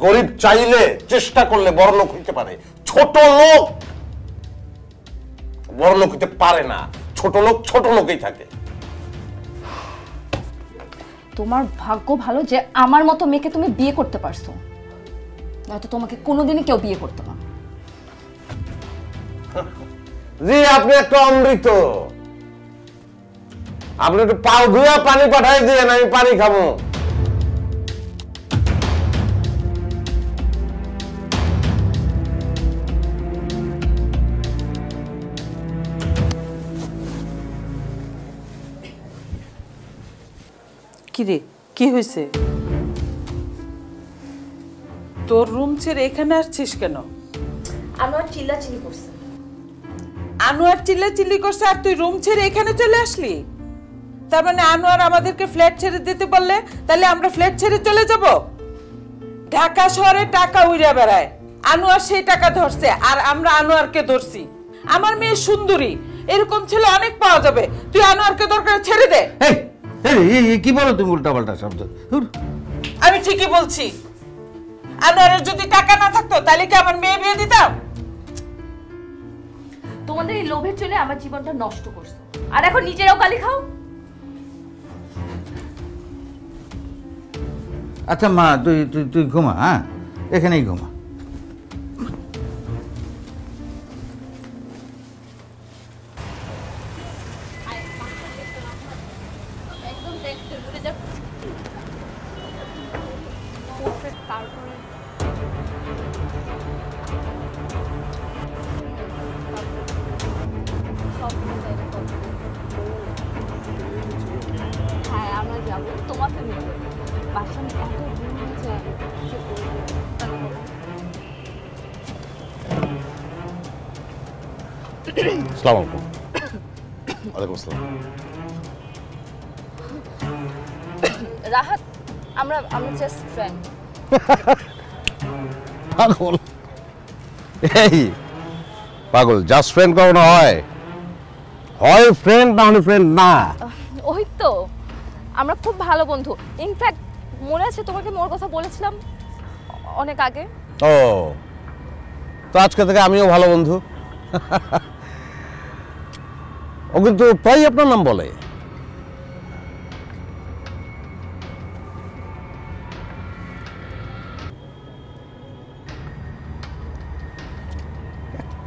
গরিব চাইলে চেষ্টা করলে বড় লোক হইতে পারে, ছোট লোক বড় লোক হইতে পারে না। ছোট লোক ছোট লোকই থাকে। তোমার ভাগ্য ভালো যে আমার মতো মেয়েকে তুমি বিয়ে করতে পারছো, নয়তো তোমাকে কোনোদিনই কেউ বিয়ে করতো না। জি, আপনি একটা অমৃত। আপনি একটু পাও ধুয়া পানি পাঠাই দিয়ে, আমি পানি খাবো। কিরে, কি হয়েছে? তোর রুম ছেড়ে এখানে আসছিস কেন? আনোয়ার চিল্লাচিল্লি করছে। আনোয়ার চিল্লাচিল্লি করছে আর তুই রুম ছেড়ে এখানে চলে আসলি? তার মানে আনোয়ার আমাদেরকে ফ্ল্যাট ছেড়ে দিতে বললে তাহলে আমরা ফ্ল্যাট ছেড়ে চলে যাব? ঢাকা শহরে টাকা উড়ে বেড়ায়, আনোয়ার সেই টাকা ধরছে আর আমরা আনোয়ারকে ধরছি। আমার মেয়ে সুন্দরী, এরকম ছেলে অনেক পাওয়া যাবে। তুই আনোয়ারকে দরকার ছেড়ে দে। কি বলো তুমি উল্টাপাল্টা শব্দ? আমি ঠিকই বলছি। আনোয়ারের যদি টাকা না থাকতো তাহলে কি আমার মেয়ে বিয়ে দিতাম? তোমার তোমাদের এই লোভের জন্য আমার জীবনটা নষ্ট করছো, আর এখন নিজেরাও গালি খাও। আচ্ছা মা, তুই তুই তুই ঘুমা, হ্যাঁ, এখানেই ঘুমা। হ্যাঁ আমরা যাবো, তোমাকে নিয়ে বাসা এত দূর হয়ে যায়। আসসালামু আলাইকুম। ওয়ালাইকুম আসসালাম। রাহাত, আমরা জাস্ট ফ্রেন্ড। পাগল, এই পাগল, জাস্ট ফ্রেন্ড কখনো হয়? হয় ফ্রেন্ড, না হলে ফ্রেন্ড না। ওই তো আমরা খুব ভালো বন্ধু। ইনফ্যাক্ট মনে আছে তোমাকে মোর কথা বলেছিলাম অনেক আগে। ও, তো আজকে থেকে আমিও ভালো বন্ধু। ও কিন্তু প্রায় আপনার নাম বলে।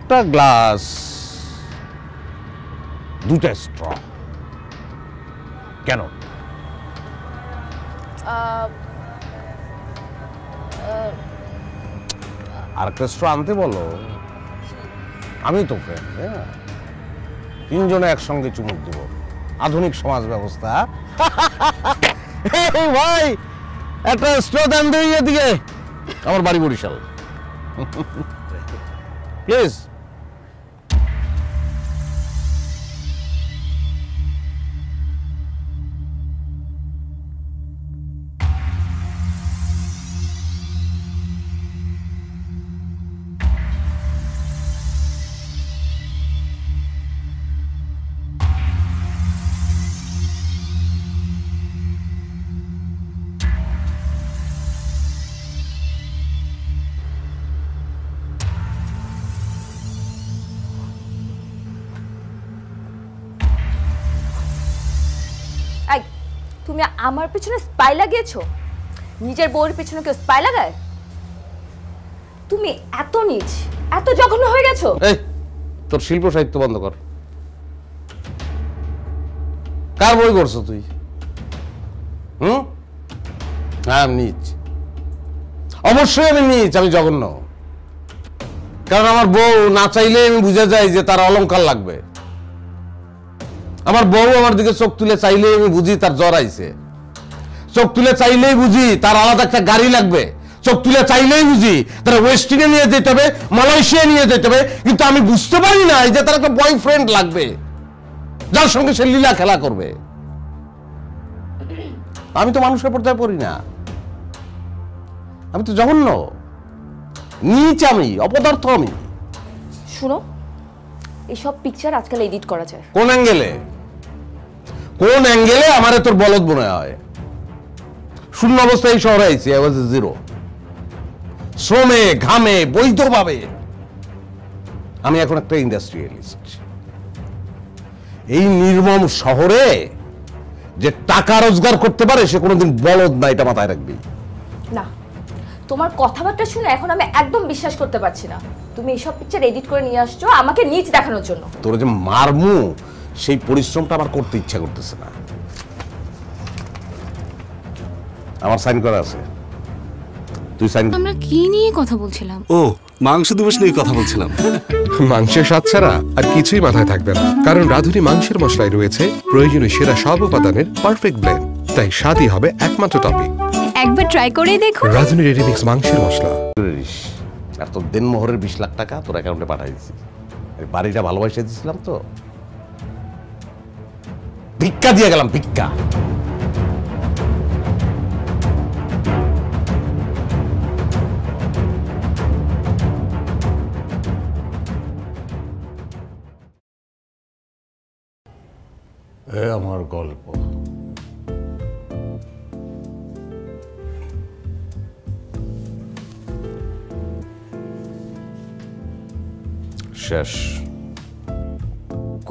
একটা গ্লাস, দুটা স্ট্র, কেন? আর একটা স্ট্র আনতে বলো। আমি তো ফ্রেন্ড, হ্যাঁ, তিনজনে একসঙ্গে চুমুক দেব। আধুনিক সমাজ ব্যবস্থা। ভাই, একটা স্ট্র দেন দিই এদিকে। আমার বাড়ি বরিশাল, প্লিজ। তুমি আমার পেছনে স্পাই লাগিয়েছো? নিজের বউর পেছনে কেউ স্পাই লাগায়? তুমি এত নীচ, এত জঘন্য হয়ে গেছো। এই, তোর শিল্প সাহিত্য বন্ধ কর। কার বই করছো তুই? হ্যাঁ, আমি নীচ, অবশ্যই আমি নীচ, আমি জঘন্য। কারণ আমার বউ না চাইলে আমি বুঝে যাই যে তার অলংকার লাগবে। আমার বউ আমার দিকে চোখ তুলে চাইলেই আমি বুঝি তার জ্বর আইছে। চোখ তুলে চাইলেই বুঝি তার আলাদা একটা গাড়ি লাগবে। চোখ তুলে চাইলেই বুঝি তার ওয়েস্টিনে নিয়ে যেতে হবে, মালয়েশিয়া নিয়ে যেতে হবে। কিন্তু আমি বুঝতে পারি না যে তার একটা বয়ফ্রেন্ড লাগবে, যার সঙ্গে সে লীলা খেলা করবে। আমি তো মানুষের পর্যায়ে পড়ি না, আমি তো জঘন্য, নীচ, আমি অপদার্থ। আমি শুনো, এইসব পিকচার আজকাল এডিট করা যায়। কোন অ্যাঙ্গেলে? কোন অ্যাঙ্গেলে আমারে তোর বলদ মনে হয়? শূন্য অবস্থায় শহরে আইছি, আই ওয়াজ জিরো। শ্রমে ঘামে বৈধভাবে আমি এখন একটা ইন্ডাস্ট্রিয়ালিস্ট। এই নির্মম শহরে যে টাকা রোজগার করতে পারে সে কোনোদিন বলদ না, এটা মাথায় রাখবি। না, তোমার কথাবার্তা শুনে এখন আমি একদম বিশ্বাস করতে পারছি না। তুমি এইসব পিকচার এডিট করে নিয়ে আসছো আমাকে নিচ দেখানোর জন্য। তোর যে মারমু সেই পরিশ্রমটা আমার করতে ইচ্ছা করতেছে না। আমার সাইন করা আছে, তুই সাইন। আমরা কি নিয়ে কথা বলছিলাম? ও, মাংস দিবস নিয়ে কথা বলছিলাম। মাংসের স্বাদ ছাড়া আর কিছুই মাথায় থাকবে না, কারণ রাঁধুনি মাংসের মশলায় রয়েছে প্রয়োজনীয় সেরা সব উপাদানের পারফেক্ট ব্লেন্ড। তাই স্বাদই হবে একমাত্র টপিক। একবার ট্রাই করেই দেখো। রাঁধুনি রেডিমিক্স মাংসের মশলা। আর তোর দেনমোহরের 20 লাখ টাকা তোর অ্যাকাউন্টে পাঠাই দিচ্ছি। বাড়িটা ভালোবাসে দিয়েছিলাম তো, ভিক্ষা দিয়ে গেলাম, ভিক্ষা। আমার গল্প শেষ।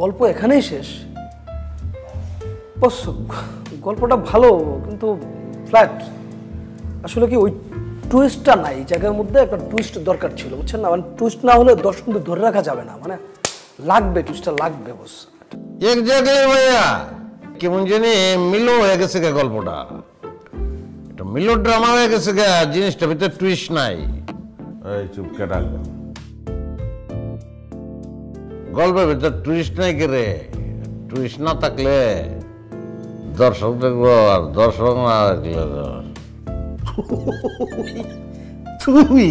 গল্প এখানেই শেষ? বস, গল্পটা ভালো কিন্তু ফ্ল্যাট। আসলে কি ওই টুইস্টটা নাই, জায়গার মধ্যে একটা টুইস্ট দরকার ছিল, বুঝছেন না? মানে টুইস্ট না হলে দর্শকদের ধরে রাখা যাবে না, মানে লাগবে, টুইস্টটা লাগবে বস। এক্স্যাক্টলি ভাইয়া, কেমন জানি মিলো হয়ে গেছে গে গল্পটা, এটা মিলো ড্রামা হয়ে গেছে গে, জিনিসটা ভিতরে টুইস্ট নাই। এই চুপকে রাখবে, গল্পের ভিতরে টুইস্ট নাই কে রে? টুইস্ট না থাকলে দর্শক দেখবো, আর দর্শক না দেখলে তুই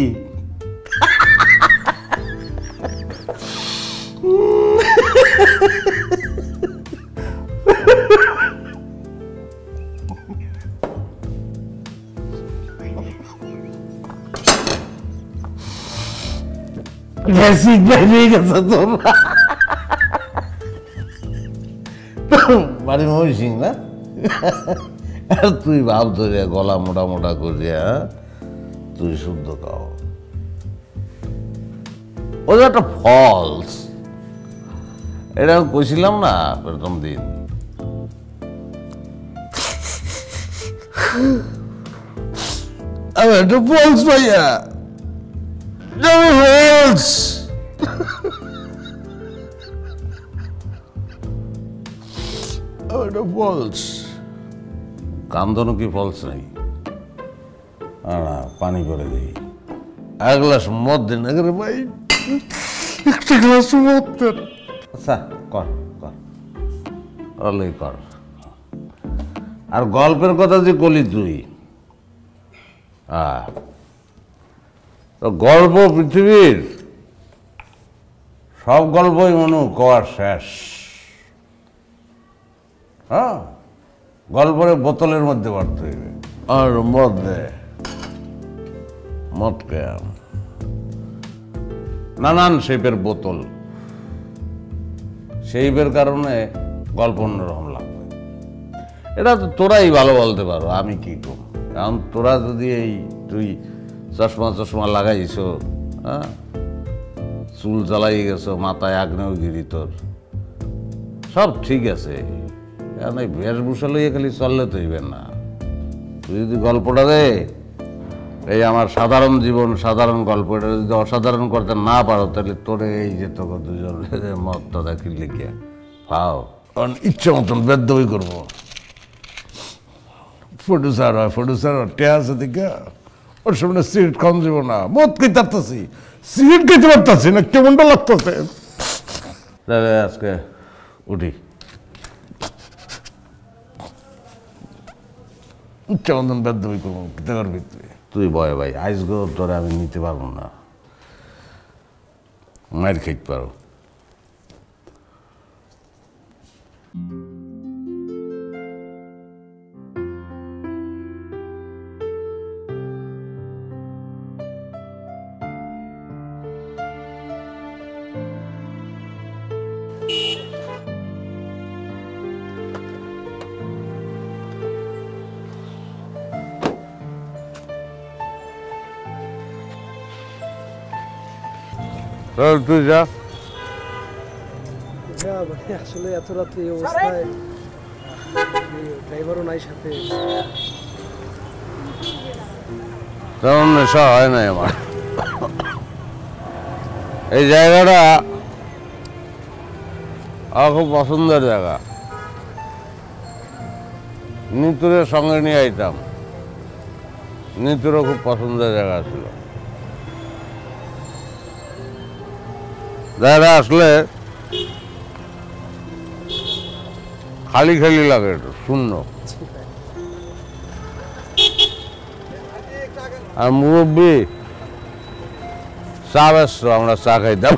বেসিক বেরিয়ে গেছে তোর বাড়ি মহিষিং না? তুই ভাব ধরে গলা মোটা মোটা করিয়া তুই শুদ্ধ খাও, ওটা একটা ফলস। এটা আমি কইছিলাম না প্রথম দিন। আমি একটা ফলস ভাইয়া, ফলস। এটা ফলস। কান্দনও কি ফলস নাই? পানি করে দিই, এক গ্লাস মদ দিন ভাই, একটা গ্লাস মদ দেন। আচ্ছা কর কর, অলেই কর। আর গল্পের কথা যে কলি তুই, তো গল্প পৃথিবীর সব গল্পই মনে কওয়ার শেষ। হ্যাঁ, গল্পের বোতলের মধ্যে বাড়তে হইবে। আর মদ দে, মদ কেন, নানান শেপের বোতল, শেপের কারণে গল্প অন্যরকম লাগবে। এটা তো তোরাই ভালো বলতে পারো, আমি কি করব? কারণ তোরা যদি এই তুই চশমা চশমা লাগাইছ, হ্যাঁ, চুল জ্বালাই গেছো, মাথায় আগ্নেয়গিরি, তোর সব ঠিক আছে, কারণ এই বেশভূষা লইয়ে খালি চললে তো হইবে না। তুই যদি গল্পটা দে, এই আমার সাধারণ জীবন, সাধারণ গল্প, এটা যদি অসাধারণ করতে না পারো, তাহলে তোরে এই যে তোকে দুজন মতটা দেখি লিখিয়া পাও, কারণ ইচ্ছে মতন বেদ্যই করবো। প্রডিউসার হয়, প্রডিউসার টে আছে দিকে, ওর সামনে সিগারেট খাওয়ান যাব না, মদ খেতে পারতেছি, সিগারেট খেতে পারতেছি না, কেমনটা লাগতেছে। তাহলে আজকে উঠি, উচ্চাবন্ধন বেদ্যই করবো, খেতে পারবি তুই? তুই ভয় ভাই, আইসগো তোরে আমি নিতে পারবো না, মায়ের খেতে পারো। তুই যা। আসলে এত রাত্রে এই অবস্থায় ড্রাইভারও নাই সাথে, তেমন নেশা হয় নাই আমার। এই জায়গাটা আমার খুব পছন্দের জায়গা, নিতুরের সঙ্গে নিয়ে আইতাম, নিতুরও খুব পছন্দের জায়গা ছিল। জায়গা আসলে খালি খালি লাগে, একটু শূন্য। আর মুরব্বী চা ব্যস্ত, আমরা চা খাইতাম,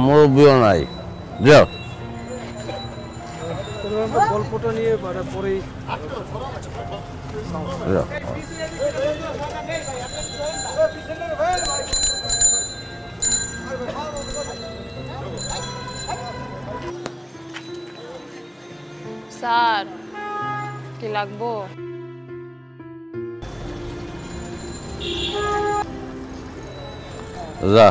মুরব্বীও নাই। যাও, গল্পটা নিয়ে পরেই স্যার কি লাগবো? যা।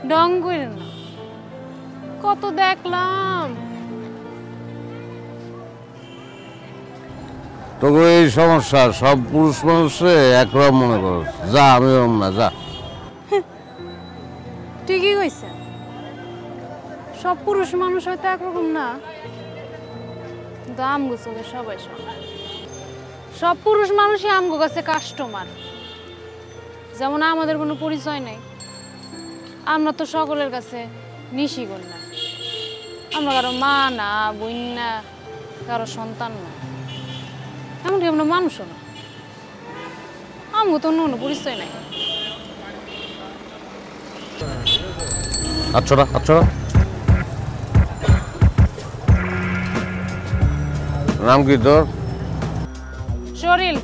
ডং কইরেন না, কত দেখলাম। তোকে এই সমস্যা, সব পুরুষ মানুষে একরকম মনে করো। যা, আমি না, যা। ঠিকই কইছে, সব পুরুষ মানুষ হয়তো একরকম না, কিন্তু আমগো চোখে সবাই সমান। সব পুরুষ মানুষই আমগো কাছে কাস্টমার। যেমন আমাদের কোনো পরিচয় নাই, আমরা তো সকলের কাছে নিশিগণ না, আমরা কারো মা না, বোন না, কারো সন্তান না, এমনকি আমরা মানুষও না। আমগো তো অন্য কোনো পরিচয় নাই। আচ্ছা, নাম কি তোর? শরীর।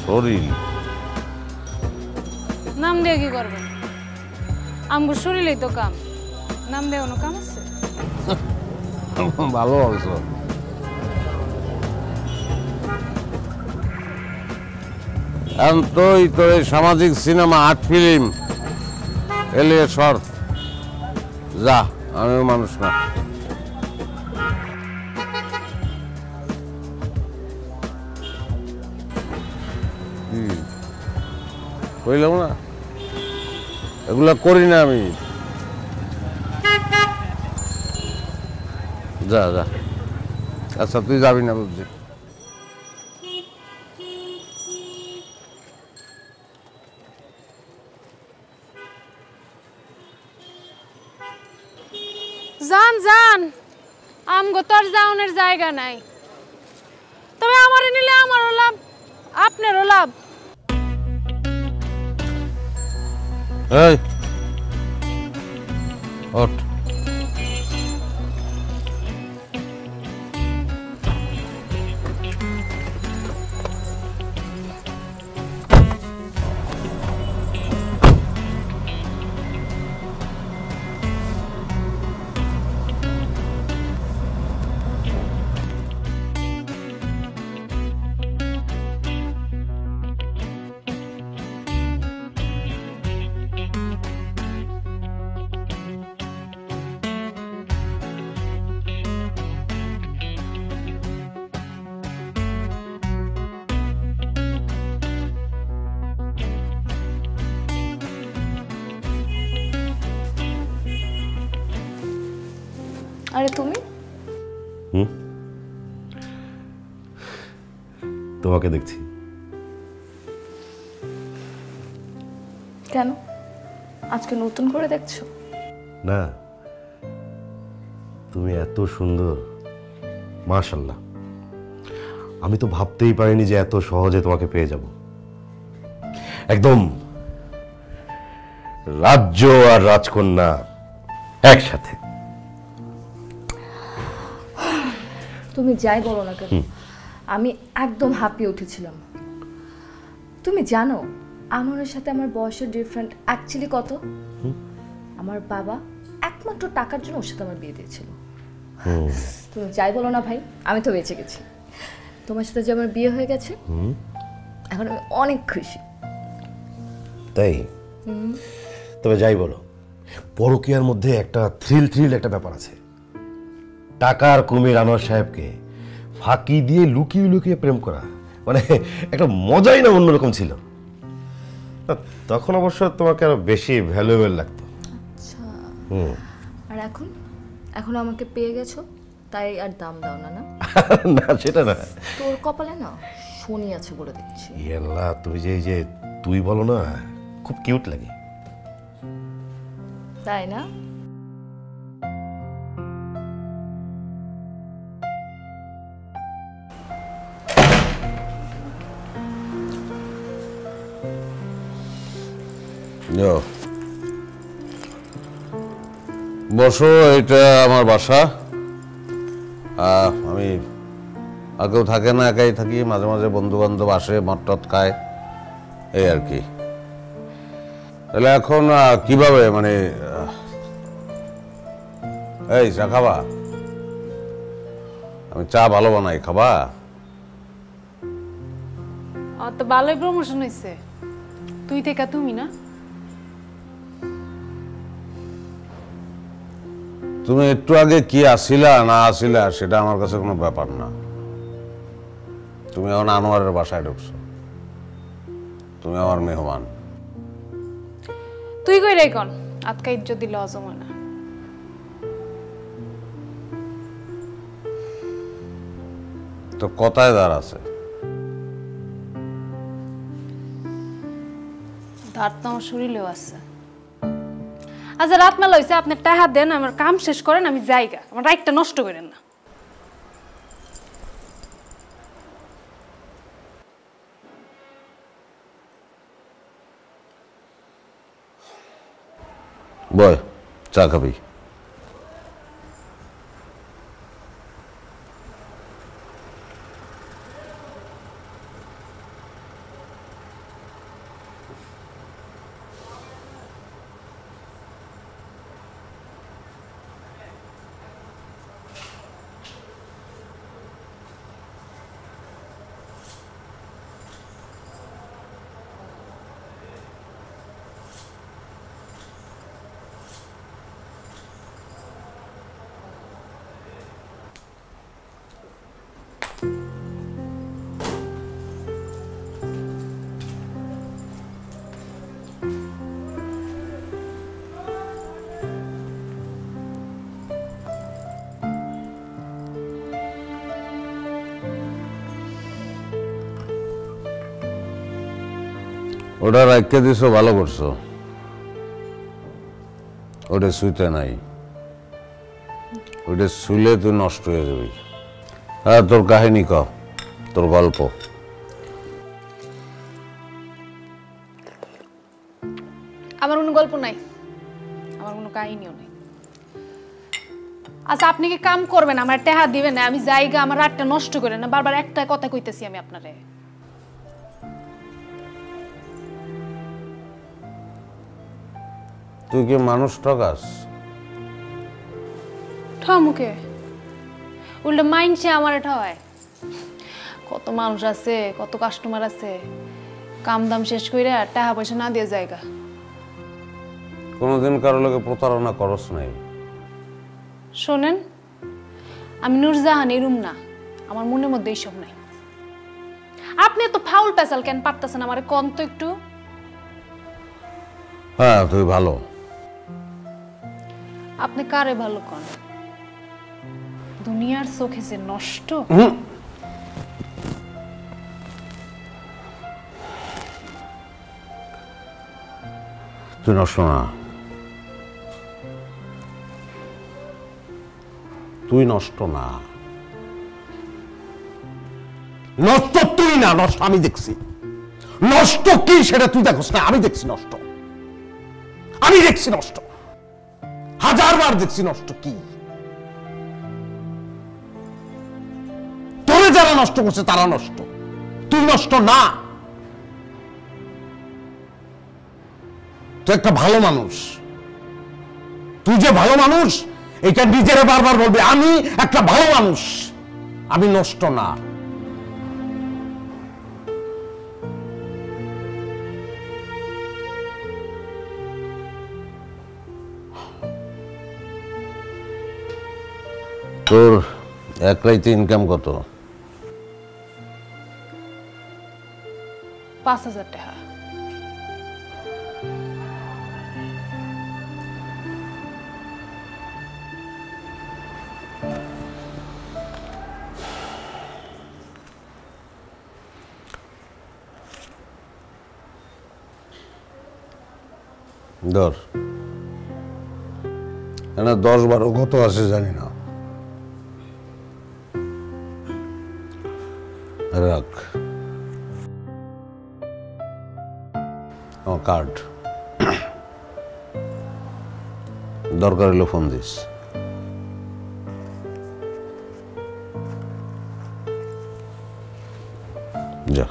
শরীর নাম দিয়ে কি করবেন? আমগো শরীরেই তো কাম, নাম দিয়ে কোনো কাম আছে? ভালো বলছো। এখন তো তোর এই সামাজিক সিনেমা, আর্ট ফিল্ম এলিয়ে সর, যা, আমিও মানুষ না। কইলাম না, এগুলা করি না আমি। যা যা। আচ্ছা, তুই যাবি না বুঝছি। যান যান, আমগো তোর যাওনের জায়গা নাই, তবে আমারে নিলে আমারও লাভ, আপনারও লাভ। এই ওঠ। আরে তুমি? তোমাকে দেখছি। কেন আজকে নতুন করে দেখছো? না, তুমি এত সুন্দর, মাশাআল্লাহ। আমি তো ভাবতেই পারিনি যে এত সহজে তোমাকে পেয়ে যাব। একদম রাজ্য আর রাজকন্যা একসাথে। তুমি যাই বলো না কেন, আমি একদম হাঁপিয়ে উঠেছিলাম। তুমি জানো আনোয়ারের সাথে আমার বয়সের ডিফারেন্ট অ্যাকচুয়ালি কত? আমার বাবা একমাত্র টাকার জন্য ওর সাথে আমার বিয়ে দিয়েছিল। তুমি যাই বলো না ভাই, আমি তো বেঁচে গেছি। তোমার সাথে যে আমার বিয়ে হয়ে গেছে, এখন আমি অনেক খুশি। তাই? তবে যাই বলো, পরকীয়ার মধ্যে একটা থ্রিল একটা ব্যাপার আছে। টাকার কুমির আনোয়ার সাহেবকে ফাঁকি দিয়ে লুকিয়ে লুকিয়ে প্রেম করা, মানে একটা মজাই না অন্যরকম ছিল। তখন অবশ্য তোমাকে আরো বেশি ভ্যালুয়েবল লাগতো। আচ্ছা, আর এখন এখন আমাকে পেয়ে গেছো তাই আর দাম দাও না? না না, সেটা না। তোর কপালে না শনি আছে বলে দিচ্ছি। আল্লাহ, তুমি যে তুই বলো না, খুব কিউট লাগে। তাই না? বসো, এটা আমার বাসা। আমি আর কেউ থাকে না, একাই থাকি। মাঝে মাঝে বন্ধু বান্ধব আসে, মদ খায়, এই আর কি। তাহলে এখন কিভাবে, মানে এই চা খাবা? আমি চা ভালো বানাই, খাবা? তো ভালোই প্রমোশন হয়েছে। তুই থেকে তুমি না, তুমি একটু আগে কি আসিলা না আসিলা সেটা আমার কাছে কোনো ব্যাপার না। তুমি এখন আনোয়ারের বাসায় ঢুকছো, তুমি আমার মেহমান। তুই কই রে কোন আজকে ইজ্জত দিলে অজমা না। তো কথায় দাঁড় আছে। দাঁত তো আমার শরীরেও আছে। আচ্ছা রাত মেলা হয়েছে, আপনি টাকা দেন, আমার কাম শেষ করেন, আমি যাইগা, আমার রাইটটা নষ্ট করেন না। বয় চা খাবি? ওটা রাখতে দিছো, ভালো করছো। ওটা শুইতে নাই, ওটা শুলে তুই নষ্ট হয়ে যাবি। হ্যাঁ, তোর কাহিনী ক, তোর গল্প। আমার কোনো গল্প নাই, আমার কোনো কাহিনীও নেই। আচ্ছা আপনি কি কাম করবেন, আমার টাকা দিবেন না, আমি জায়গা, আমার রাতটা নষ্ট করেন না। বারবার একটা কথা কইতেছি আমি আপনারে। তুই কি মানুষ ঠকাস? ঠমুকে উল্টা মাইনছে আমারে ঠওয়ায়। কত মানুষ আছে, কত কাস্টমার আছে, কাম দাম শেষ কইরা টাকা পয়সা না দিয়ে জায়গা। কোনোদিন কারো লোকে প্রতারণা করস নাই? শোনেন, আমি নূরজাহান এরুম না, আমার মনের মধ্যে এইসব নাই। আপনি এত ফাউল পেশাল কেন পারতেছেন আমারে কোন তো একটু? হ্যাঁ, তুই ভালো। আপনি কারে ভালো কোন? দুনিয়ার চোখে যে নষ্ট। তুই নষ্ট না, তুই নষ্ট না। নষ্ট তুই না, নষ্ট আমি দেখছি। নষ্ট কি সেটা তুই দেখোস না, আমি দেখছি নষ্ট। আমি দেখছি নষ্ট, 1000 বার দেখছি নষ্ট কি। তোরে যারা নষ্ট করছে তারা নষ্ট, তুই নষ্ট না। তুই একটা ভালো মানুষ, তুই যে ভালো মানুষ এটা নিজেরা বারবার বলবে, আমি একটা ভালো মানুষ, আমি নষ্ট না। তোর এক রাইতে ইনকাম কত? 5000 টাকা। ধর, এখানে 10-12 কত আছে জানি না, রাখ। কার্ড দরকার হলে ফোন দিস। যা।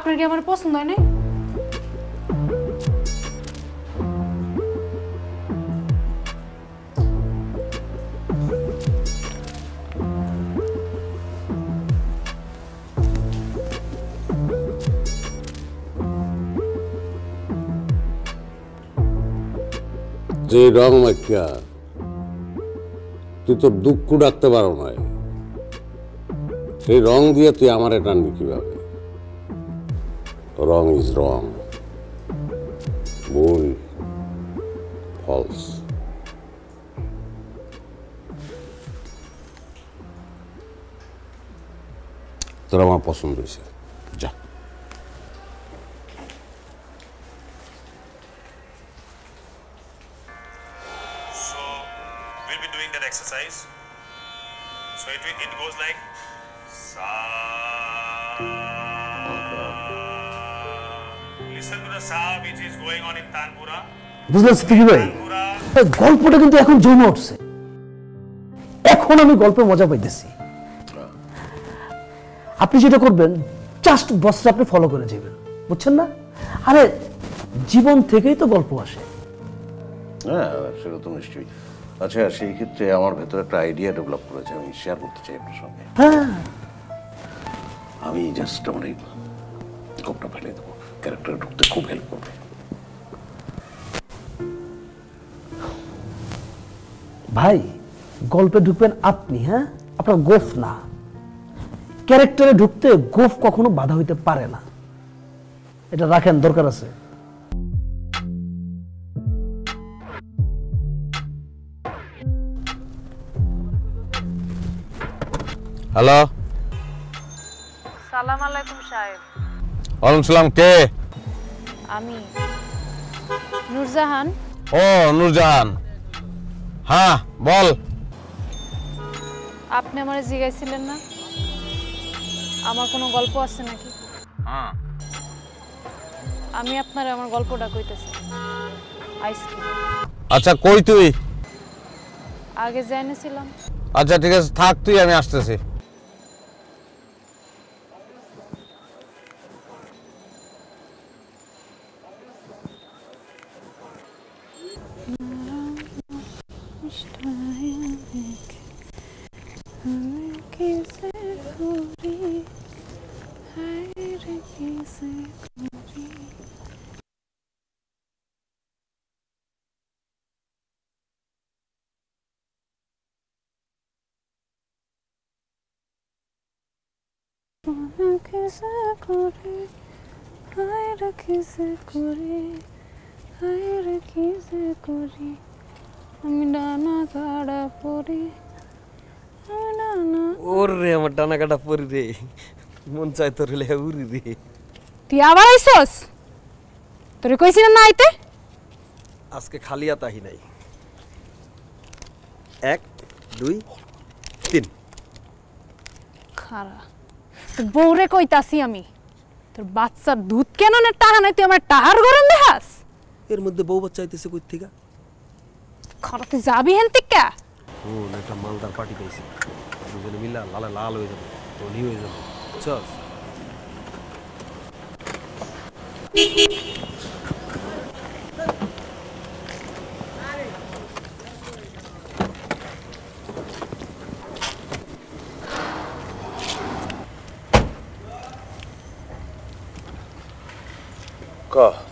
আপনার কি আমার পছন্দ হয় নাই? যে রং মাইকা তুই তো দুঃখ ডাকতে পারো না, সেই রং দিয়ে তুই আমার টানবি কিভাবে? রং ইজ রং, ভুল, ফলস। তোর আমার পছন্দ হয়েছে, যা। Exercise. So it goes like sa. Listen to the sa which is going on in Tanpura. বুঝলেন সিদ্দিকী ভাই, গল্পটা কিন্তু এখন জমে উঠছে। এখন আমি গল্পের মজা পাইতেছি। আপনি যেটা করবেন, জাস্ট বসটা আপনি ফলো করে যাবেন, বুঝছেন না? আরে জীবন থেকেই তো গল্প আসে। হ্যাঁ, সেটা তো নিশ্চয়ই। আচ্ছা, সেই ক্ষেত্রে আমার ভেতরে একটা আইডিয়া ডেভেলপ করেছে, আমি শেয়ার করতে চাই আপনার সঙ্গে। হ্যাঁ, আমি জাস্ট আমার এই গল্পটা ফেলে দেবো, ক্যারেক্টারে ঢুকতে খুব হেল্প করবে। ভাই, গল্পে ঢুকবেন আপনি, হ্যাঁ, আপনার গোফ না। ক্যারেক্টারে ঢুকতে গোফ কখনো বাধা হইতে পারে না, এটা রাখেন, দরকার আছে। হ্যালো, সালাম আলাইকুম সাহেব। ওয়ালাইকুম সালাম। কে? আমি নূরজাহান। ও নূরজাহান, হ্যাঁ বল। আপনি আমারে জিজ্ঞাসিলেন না আমার কোনো গল্প আছে নাকি? হ্যাঁ, আমি আপনারে আমার গল্পটা কইতেছি। আইসক্রিম। আচ্ছা, কই তুই? আগে জানিয়েছিলাম। আচ্ছা ঠিক আছে, থাক তুই, আমি আসতেছি। ওরে আমার ডানা কাটা পরি রে, মন চাই তোর উড়ি রে। তুই আবার আইসস? তোরে কইছি না আইতে? আজকে খালি আতাহি নাই। 1 2 3। খারা তোর বউরে কইতাছি আমি, তোর বাচ্চার দুধ কেন না টাহা নাই, তুই আমার টাহার গরম দেখাস? এর মধ্যে বউ বাচ্চা আইতেছে কই থেকে? খারা তুই যাবি হেন থেকে? ও একটা মালদার পার্টি পাইছি, দুজনে মিলা লালে লাল হয়ে যাবে, ধনী হয়ে যাবে, বুঝছস?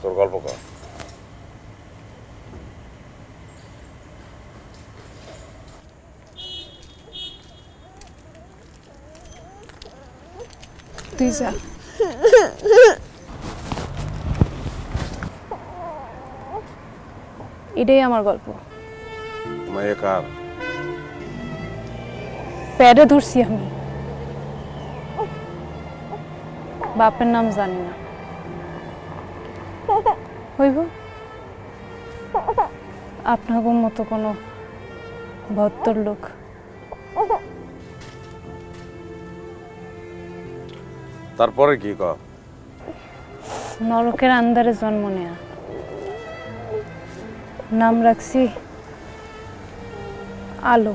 তোর গল্প ক। তুই যা। এটাই আমার গল্প। মায়ে কার? প্যাডে ধরছি আমি, বাপের নাম জানি না। হইব আপনার মতো কোনো ভদ্র লোক তারপরে কি ক? নরকের আন্ধারে জন্ম নেয়া, নাম রাখছি আলো।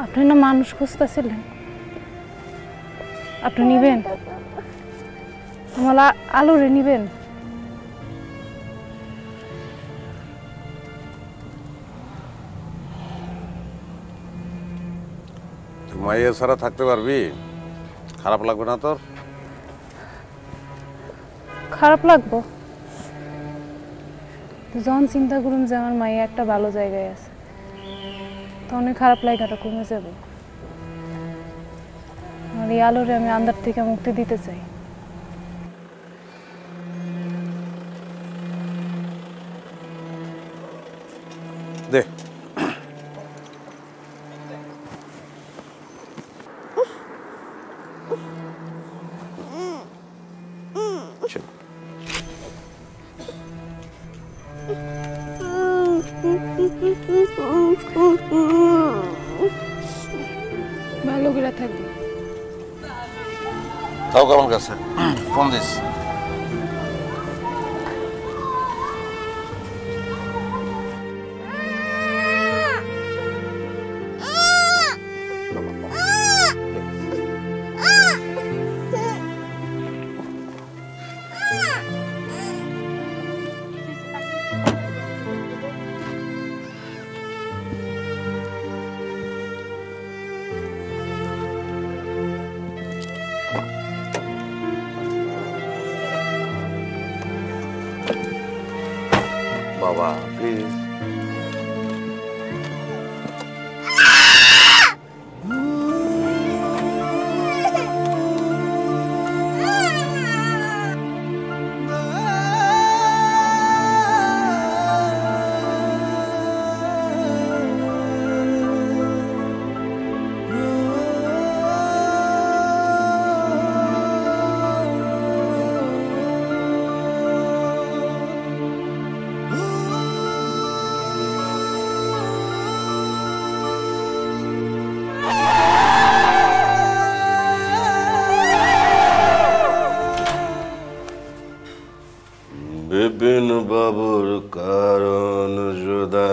আপনি না মানুষ খুঁজতেছিলেন, আপনি নিবেন? আমার আলুরে নিবেন? মাইয়া ছাড়া থাকতে পারবি? খারাপ লাগবে না তোর? খারাপ লাগবো যখন চিন্তা করুন যে আমার মাইয়া একটা ভালো জায়গায় আছে, তখন খারাপ লাগাটা কমে যাবে। আর এই আলোরে আমি আন্দার থেকে মুক্তি দিতে চাই। দে ভালো করে থাকবি। তাও কেমন গেছে? Phone this. বাবা প্লিজ। বিপিন বাবুর কারণ যোদা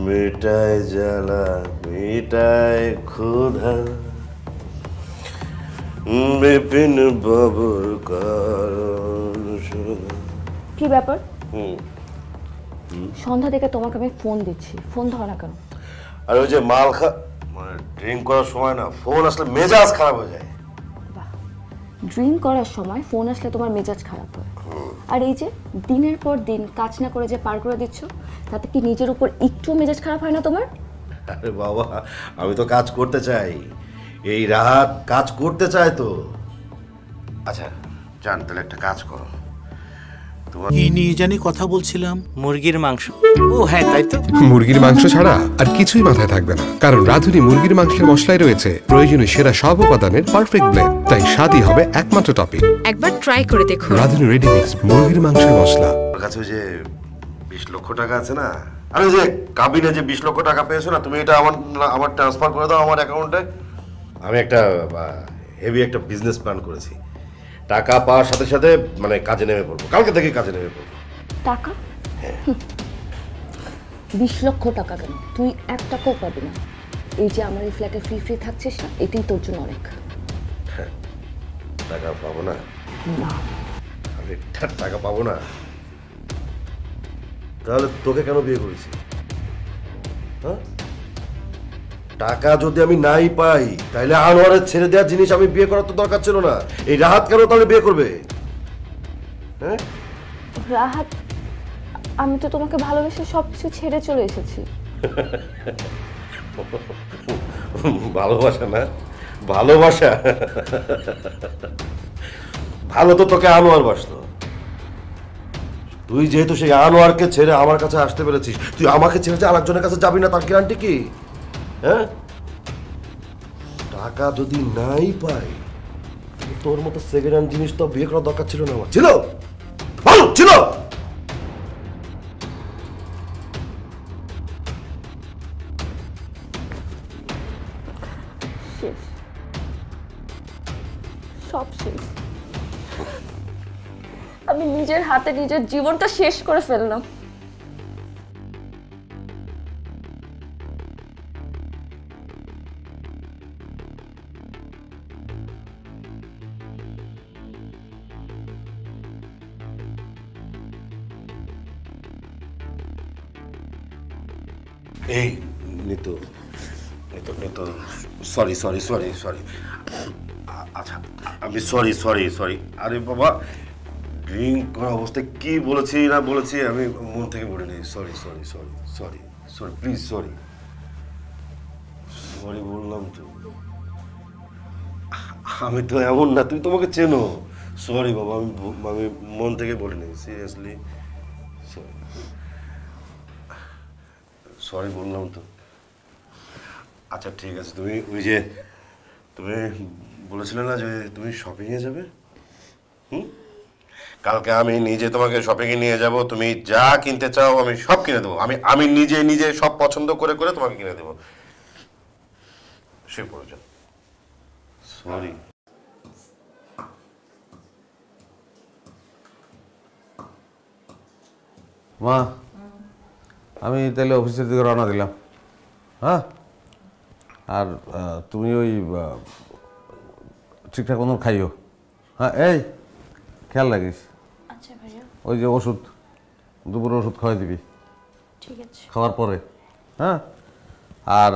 মিটায় জ্বালা মিটায় ক্ষুধা, বিপিন বাবুর কারণ যোদা। কি ব্যাপার? সন্ধ্যা থেকে তোমাকে আমি ফোন দিচ্ছি, ফোন ধরো না কেন? আর ওই যে মাল মানে ড্রিঙ্ক করার সময় না ফোন আসলে মেজাজ খারাপ হয়ে যায়। ড্রিঙ্ক করার সময় ফোন আসলে তোমার মেজাজ খারাপ হয়, আর এই যে দিনের পর দিন কাজ না করে যে পার করে দিচ্ছ, তাতে কি নিজের উপর একটু মেজাজ খারাপ হয় না তোমার? আরে বাবা, আমি তো কাজ করতে চাই, এই রাত কাজ করতে চায় তো। আচ্ছা জান, তাহলে একটা কাজ করো। কি নিয়ে জানি কথা বলছিলাম? মুরগির মাংস। ও হ্যাঁ, তাই তো। মুরগির মাংস ছাড়া আর কিছুই মাথায় থাকবে না, কারণ রাঁধুনি মুরগির মাংসের মশলায় রয়েছে প্রয়োজনীয় সেরা সব উপাদানের পারফেক্ট ব্লেন্ড। তাই স্বাদই হবে একমাত্র টপিক। একবার ট্রাই করে দেখুন রাঁধুনি রেডি মিক্স মুরগির মাংসের মশলা। আমার কাছে ওই যে 20 লক্ষ টাকা আছে না, আর ওই যে কাবিনে যে 20 লক্ষ টাকা পেয়েছো না, তুমি এটা আমার ট্রান্সফার করে দাও আমার অ্যাকাউন্টে। আমি একটা হেভি একটা বিজনেস প্ল্যান করেছি, টাকা পাওয়ার সাথে সাথে মানে কাজে নেমে পড়বো, কালকে থেকে কাজে নেমে পড়বো। টাকা? 20 লক্ষ টাকা কেন? তুই 1 টাকাও পাবি না। এই যে আমার এই ফ্ল্যাটে ফ্রি ফ্রি থাকছিস না, এটাই তোর জন্য অনেক। টাকা পাবো না? না। আমি টাকা পাবো না? তাহলে তোকে কেন বিয়ে করেছি? হ্যাঁ, টাকা যদি আমি নাই পাই তাহলে আনোয়ারের ছেড়ে দেওয়ার জিনিস আমি বিয়ে করার তো দরকার ছিল না। এই রাহাত কেন তাহলে বিয়ে করবে? হ্যাঁ রাহাত, আমি তো তোমাকে ভালোবেসে সবকিছু ছেড়ে চলে এসেছি। ভালোবাসা না? ভালোবাসা? ভালো তো তোকে আনোয়ার বাসতো। তুই যেহেতু সেই আনোয়ারকে ছেড়ে আমার কাছে আসতে পেরেছিস, তুই আমাকে ছেড়ে যে আরেকজনের কাছে যাবি না তার গ্যারান্টি কি? হ্যাঁ, টাকা যদি নাই পাই তোর মতো সেকেন্ড হ্যান্ড জিনিস তো বিয়ে করার দরকার ছিল না আমার। ছিল? ভালো ছিল? শেষ, সব শেষ। আমি নিজের হাতে নিজের জীবনটা শেষ করে ফেললাম। এই Nitu Nitu Nitu sorry sorry sorry sorry আচ্ছা আমি সরি সরি সরি আরে বাবা ড্রিঙ্ক করা অবস্থায় কি বলেছি না বলেছি আমি মন থেকে বলে নিই sorry sorry sorry sorry sorry please sorry sorry বললাম তো আমি তো এমন না তুমি তোমাকে চেনো সরি বাবা আমি মন থেকে বলে নিই সিরিয়াসলি সরি সরি বললাম তো আচ্ছা ঠিক আছে তুমি ওই যে তুমি বলেছিলে না যে তুমি শপিংয়ে যাবে কালকে আমি নিজে তোমাকে শপিংয়ে নিয়ে যাব তুমি যা কিনতে চাও আমি সব কিনে দেবো আমি নিজে নিজে সব পছন্দ করে করে তোমাকে কিনে দেবো সে প্রয়োজন সরি মা আমি তাহলে অফিসের দিকে রওনা দিলাম হ্যাঁ আর তুমি ওই ঠিকঠাক মতন খাইও হ্যাঁ এই খেয়াল রাখিস আচ্ছা ভাইয়া ওই যে ওষুধ দুপুরে ওষুধ খাওয়াই দিবি ঠিক আছে খাওয়ার পরে হ্যাঁ আর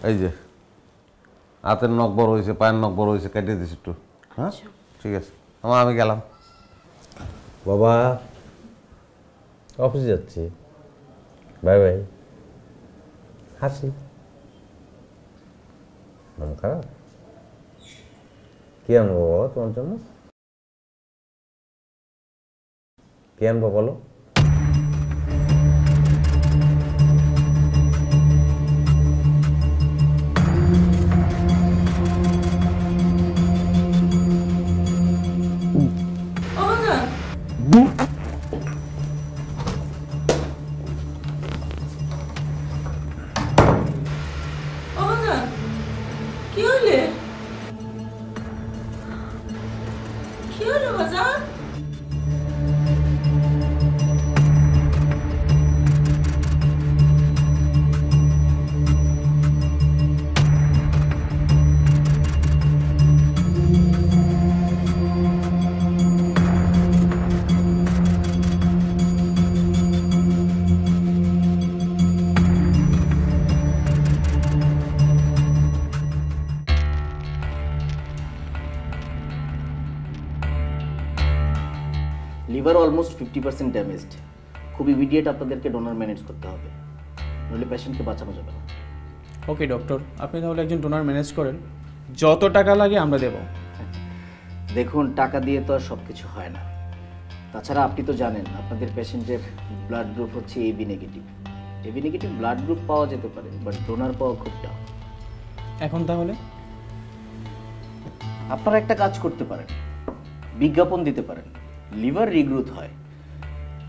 এই যে হাতের নখ বড় হয়েছে পায়ের নখ বড় হয়েছে কেটে দিস একটু হ্যাঁ ঠিক আছে আমি গেলাম বাবা অফিসে যাচ্ছি বাই বাই হাসি মন খারাপ কি আনবো বাবা তোমার জন্য কি আনবো বলো লিভার অলমোস্ট 50% ড্যামেজড খুব ইমিডিয়েট আপনাদেরকে ডোনার ম্যানেজ করতে হবে নইলে পেশেন্টকে বাঁচানো যাবে না ওকে ডক্টর আপনি তাহলে একজন ডোনার ম্যানেজ করেন যত টাকা লাগে আমরা দেব দেখুন টাকা দিয়ে তো আর সব কিছু হয় না তাছাড়া আপনি তো জানেন আপনাদের পেশেন্টের ব্লাড গ্রুপ হচ্ছে AB negative AB negative blood group পাওয়া যেতে পারে বাট ডোনার পাওয়া খুব টাফ এখন তাহলে আপনারা একটা কাজ করতে পারেন বিজ্ঞাপন দিতে পারেন লিভার রিগ্রোথ হয়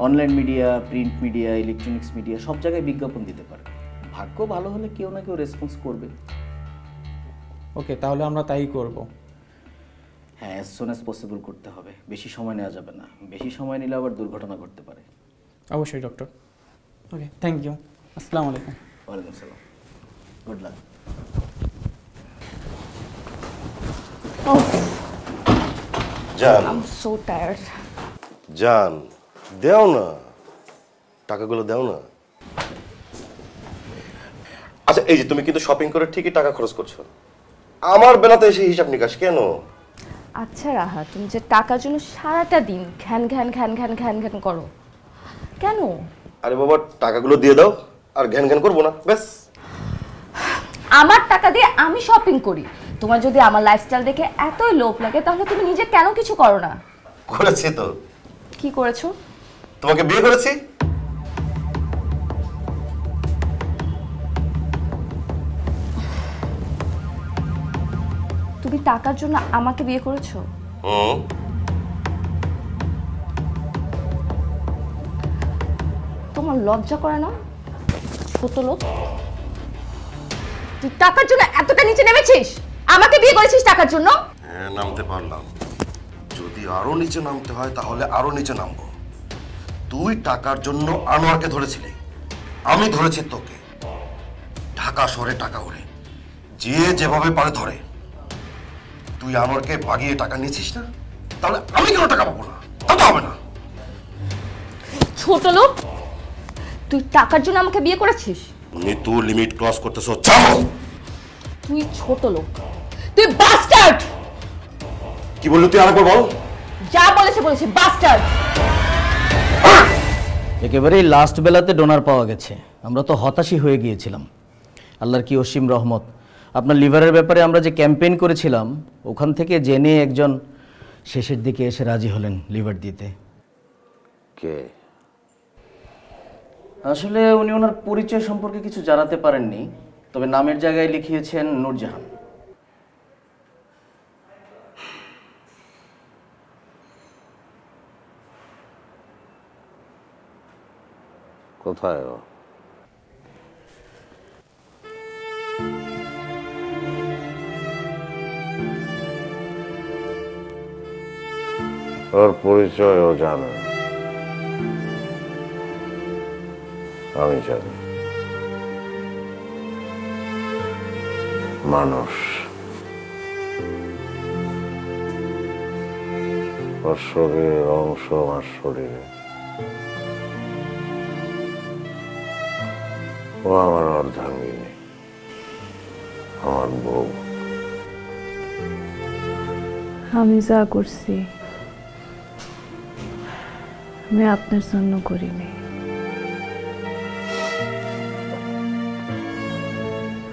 online media print media electronics media সব জায়গায় বিজ্ঞাপন দিতে পারেন ভাগ্য ভালো হলে কেউ না কেউ রেসপন্স করবে ওকে তাহলে আমরা তাই করব হ্যাঁ as soon as possible করতে হবে বেশি সময় নেওয়া যাবে না বেশি সময় নিলে আবার দুর্ঘটনা ঘটতে পারে অবশ্যই ডক্টর ওকে থ্যাংক ইউ আসসালামু আলাইকুম ওয়ালাইকুম আসসালাম গুড লাক জান I'm so tired. জান দেও না টাকাগুলো দাও না আচ্ছা এই যে তুমি কিন্তু শপিং করে ঠিকই টাকা খরচ করছো আমার বেলাতে এসে হিসাব নিকাশ কেন আচ্ছা রাহা তুমি যে টাকার জন্য সারাটা দিন ঘ্যান ঘ্যান ঘ্যান ঘ্যান ঘ্যান ঘ্যান করো কেন আরে বাবা টাকাগুলো দিয়ে দাও আর ঘ্যান ঘ্যান করবো না ব্যাস আমার টাকা দিয়ে আমি শপিং করি তোমার যদি আমার লাইফস্টাইল দেখে এতই লোভ লাগে তাহলে তুমি নিজে কেন কিছু করো না করেছি তো কি করেছো তোমাকে বিয়ে করেছি তুমি টাকার জন্য আমাকে বিয়ে করেছো তোমার লজ্জা করে না ছোট লোক তুই টাকার জন্য এতটা নিচে নেমেছিস আমাকে বিয়ে করেছিস টাকার জন্য হ্যাঁ নামতে পারলাম যদি আরো নিচে নামতে হয় তাহলে আরো নিচে নামবো তুই টাকার জন্য আনোয়ারকে ধরেছিলি আমি ধরেছি তোকে ঢাকা শহরে টাকা ওরে যে যেভাবে পারে ধরে তুই আনোয়ারকে বাগিয়ে টাকা নিয়েছিস না তাহলে আমি কেন টাকা পাবো না তা তো হবে না ছোট লোক তুই টাকার জন্য আমাকে বিয়ে করেছিস তুমি তো লিমিট ক্রস করতেছো। যাও। তুই ছোট লোক, তুই বাস্টার্ড। কি বললি তুই? আরেকবার বল। যা বলেছে বাস্টার্ড। একেবারেই লাস্ট বেলাতে ডোনার পাওয়া গেছে। আমরা তো হতাশই হয়ে গিয়েছিলাম। আল্লাহর কি অসীম রহমত, আপনার লিভারের ব্যাপারে আমরা যে ক্যাম্পেইন করেছিলাম ওখান থেকে জেনে একজন শেষের দিকে এসে রাজি হলেন লিভার দিতে। কে? আসলে উনি ওনার পরিচয় সম্পর্কে কিছু জানাতে পারেননি, তবে নামের জায়গায় লিখিয়েছেন নূরজাহান। কোথায় ও? ওর পরিচয় ও জানে, আমি জানি। মানুষ, ওর শরীরের অংশ আমার শরীরে। ও আমার অর্ধাঙ্গিনী, আমার বউ। আমি যা করছি আমি আপনার জন্য করিনি,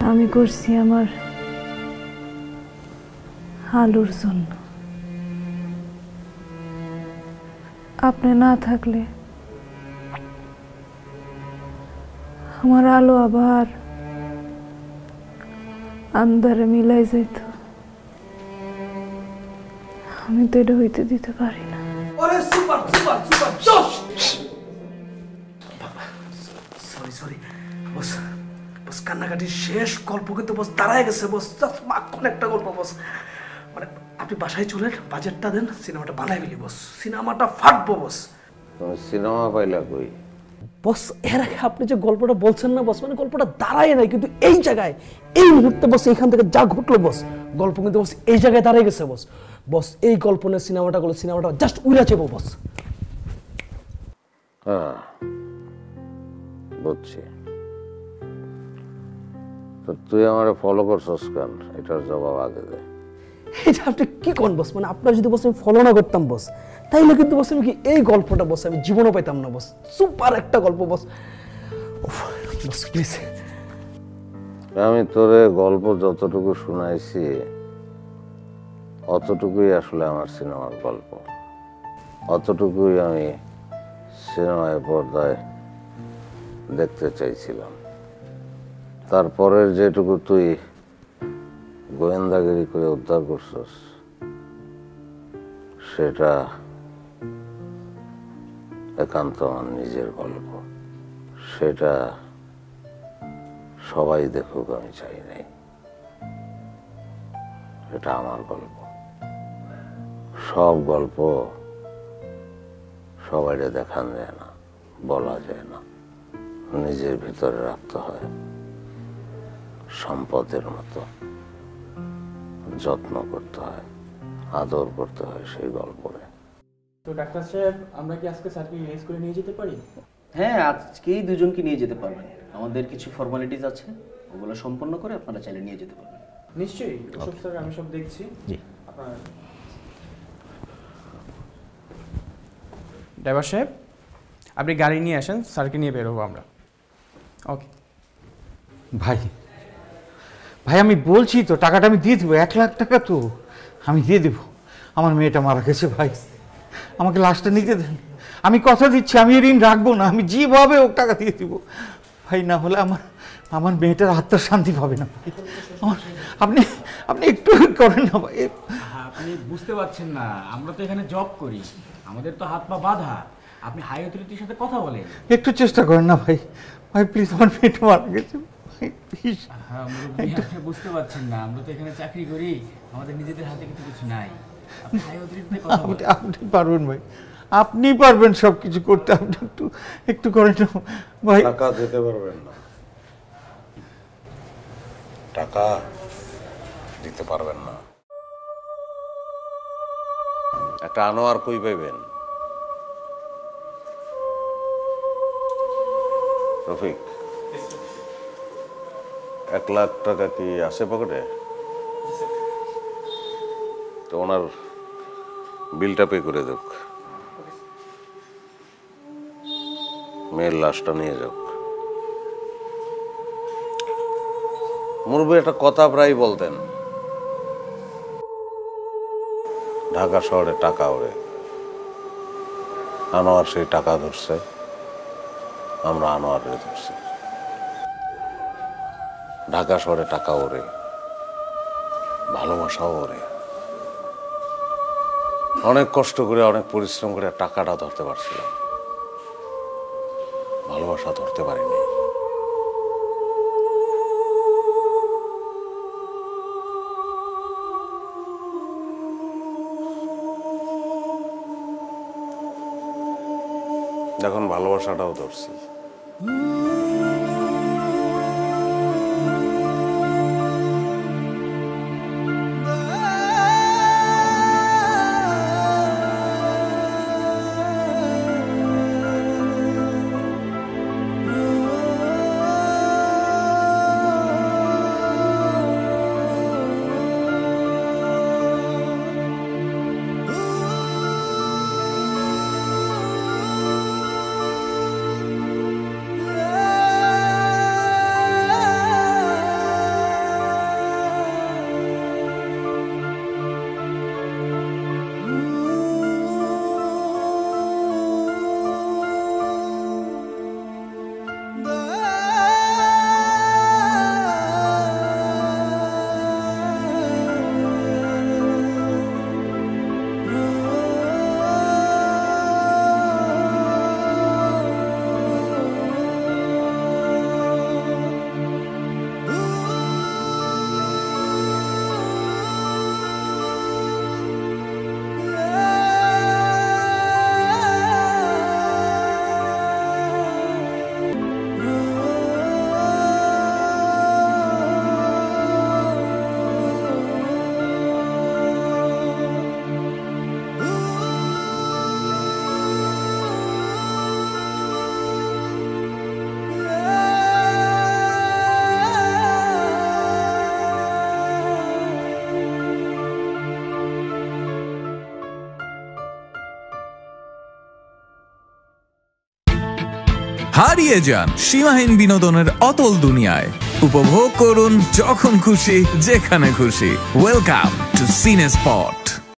আমি করছি আমার আলুর জন্য। আপনি না থাকলে আমার আলো আবার আন্ধারে মিলাই যেত। আমি তো এটা হইতে দিতে পারি না। ওরে সুপার সুপার সুপার জশ। সরি বস, বস কান্নাকাটি শেষ, গল্প কিন্তু বস দাঁড়ায় গেছে বস। জাস্ট মাখন একটা গল্প বস। মানে আপনি বাসায় চলেন, বাজেটটা দেন, সিনেমাটা বানাই ফেলি বস। সিনেমাটা ফাটবো বস। তুমি সিনেমা পাইলা কই? বস এর আগে আপনি যে গল্পটা বলছেন না বস, মানে গল্পটা দাঁড়ায় নাই, কিন্তু এই জায়গায় এই মুহূর্তে বস এইখান থেকে যা ঘটলো বস, গল্প কিন্তু বস এই জায়গায় দাঁড়ায় গেছে বস। বস এই গল্প নিয়ে সিনেমাটা করলে সিনেমাটা জাস্ট উড়া যাবো বস। হ্যাঁ বুঝছি। তো তুই আমার ফলো করছস কেন? এটার জবাব আগে দে। এটা আপনি কি কোন বস? মানে আপনার যদি বস আমি ফলো না করতাম বস, তাইলে কিন্তু বস আমি কি এই গল্পটা বস আমি জীবনও পাইতাম না বস। সুপার একটা গল্প বস। বস প্লিজ। আমি তোরে গল্প যতটুকু শুনাইছি অতটুকুই আসলে আমার সিনেমার গল্প, অতটুকুই আমি সিনেমায় পর্দায় দেখতে চাইছিলাম। তারপরের যেটুকু তুই গোয়েন্দাগিরি করে উদ্ধার করছস সেটা একান্ত আমার নিজের গল্প। সেটা সবাই দেখুক আমি চাই নাই, এটা আমার গল্প। সব গল্প সবাইকে দেখান যায় না, বলা যায় না, নিজের ভিতরে রাখতে হয়। সম্পদের মতো যত্ন করতে হয়, আদর করতে হয় সেই গল্পে। তো ডাক্তার সাহেব, আমরা কি আজকে স্যারকে রিলিজ করে নিয়ে যেতে পারি? হ্যাঁ, আজকেই দুজনকে নিয়ে যেতে পারবেন। আমাদের কিছু ফর্মালিটিস আছে, ওগুলো সম্পন্ন করে আপনারা চাইলে নিয়ে যেতে পারবেন। নিশ্চয়ই, ওসব স্যার আমি সব দেখছি। জি। আপনার ড্রাইভার সাহেব, আপনি গাড়ি নিয়ে আসেন, স্যারকে নিয়ে বের হবো আমরা। ওকে ভাই, ভাই আমি বলছি তো টাকাটা আমি দিয়ে দেবো। 1 লাখ টাকা তো আমি দিয়ে দেবো। আমার মেয়েটা মারা গেছে ভাই, আমাকে লাশটা নিতে দেন। আমি কথা দিচ্ছি আমি ঋণ রাখবো না, আমি যেভাবে ও টাকা দিয়ে দিব ভাই। না হলে আমার মেয়েটার আত্মার শান্তি পাবে না ভাই। আপনি আপনি একটু করেন না ভাই। আপনি বুঝতে পারছেন না, আমরা তো এখানে জব করি, আমাদের তো হাত পা বাঁধা। আপনি হাই অথরিটির সাথে কথা বলেন। একটু চেষ্টা করেন না ভাই। ভাই প্লিজ, আমার মেয়েটা মারা গেছে ভাই, প্লিজ। হ্যাঁ, আপনি বুঝতে পারছেন না, আমরা তো এখানে চাকরি করি, আমাদের নিজেদের হাতে কিন্তু কিছু নাই। আপনি হাই অথরিটিতে কথা বলেন। আপনি পারবেন ভাই, আপনি পারবেন সব কিছু করতে। আপনি একটু করেন না ভাই। টাকা দিতে পারবেন না, টাকা দিতে পারবেন না। একটা আনোয়ার কই পাইবেন? রফিক, 1 লাখ টাকা কি আছে পকেটে? তো ওনার বিলটা পে করে যাক, মেয়ের লাশটা নিয়ে যাক। মুরব্বী একটা কথা প্রায় বলতেন, ঢাকা শহরে টাকা ওড়ে। আনোয়ার সেই টাকা ধরছে, আমরা আনোয়ারের ধরছি। ঢাকা শহরে টাকা ওড়ে, ভালোবাসাও ওড়ে। অনেক কষ্ট করে অনেক পরিশ্রম করে টাকাটা ধরতে পারছিলাম, ভালোবাসা ধরতে পারিনি। এখন ভালোবাসাটাও ধরছি। হারিয়ে যান সীমাহীন বিনোদনের অতল দুনিয়ায়। উপভোগ করুন যখন খুশি যেখানে খুশি। Welcome to সিনেস্পট।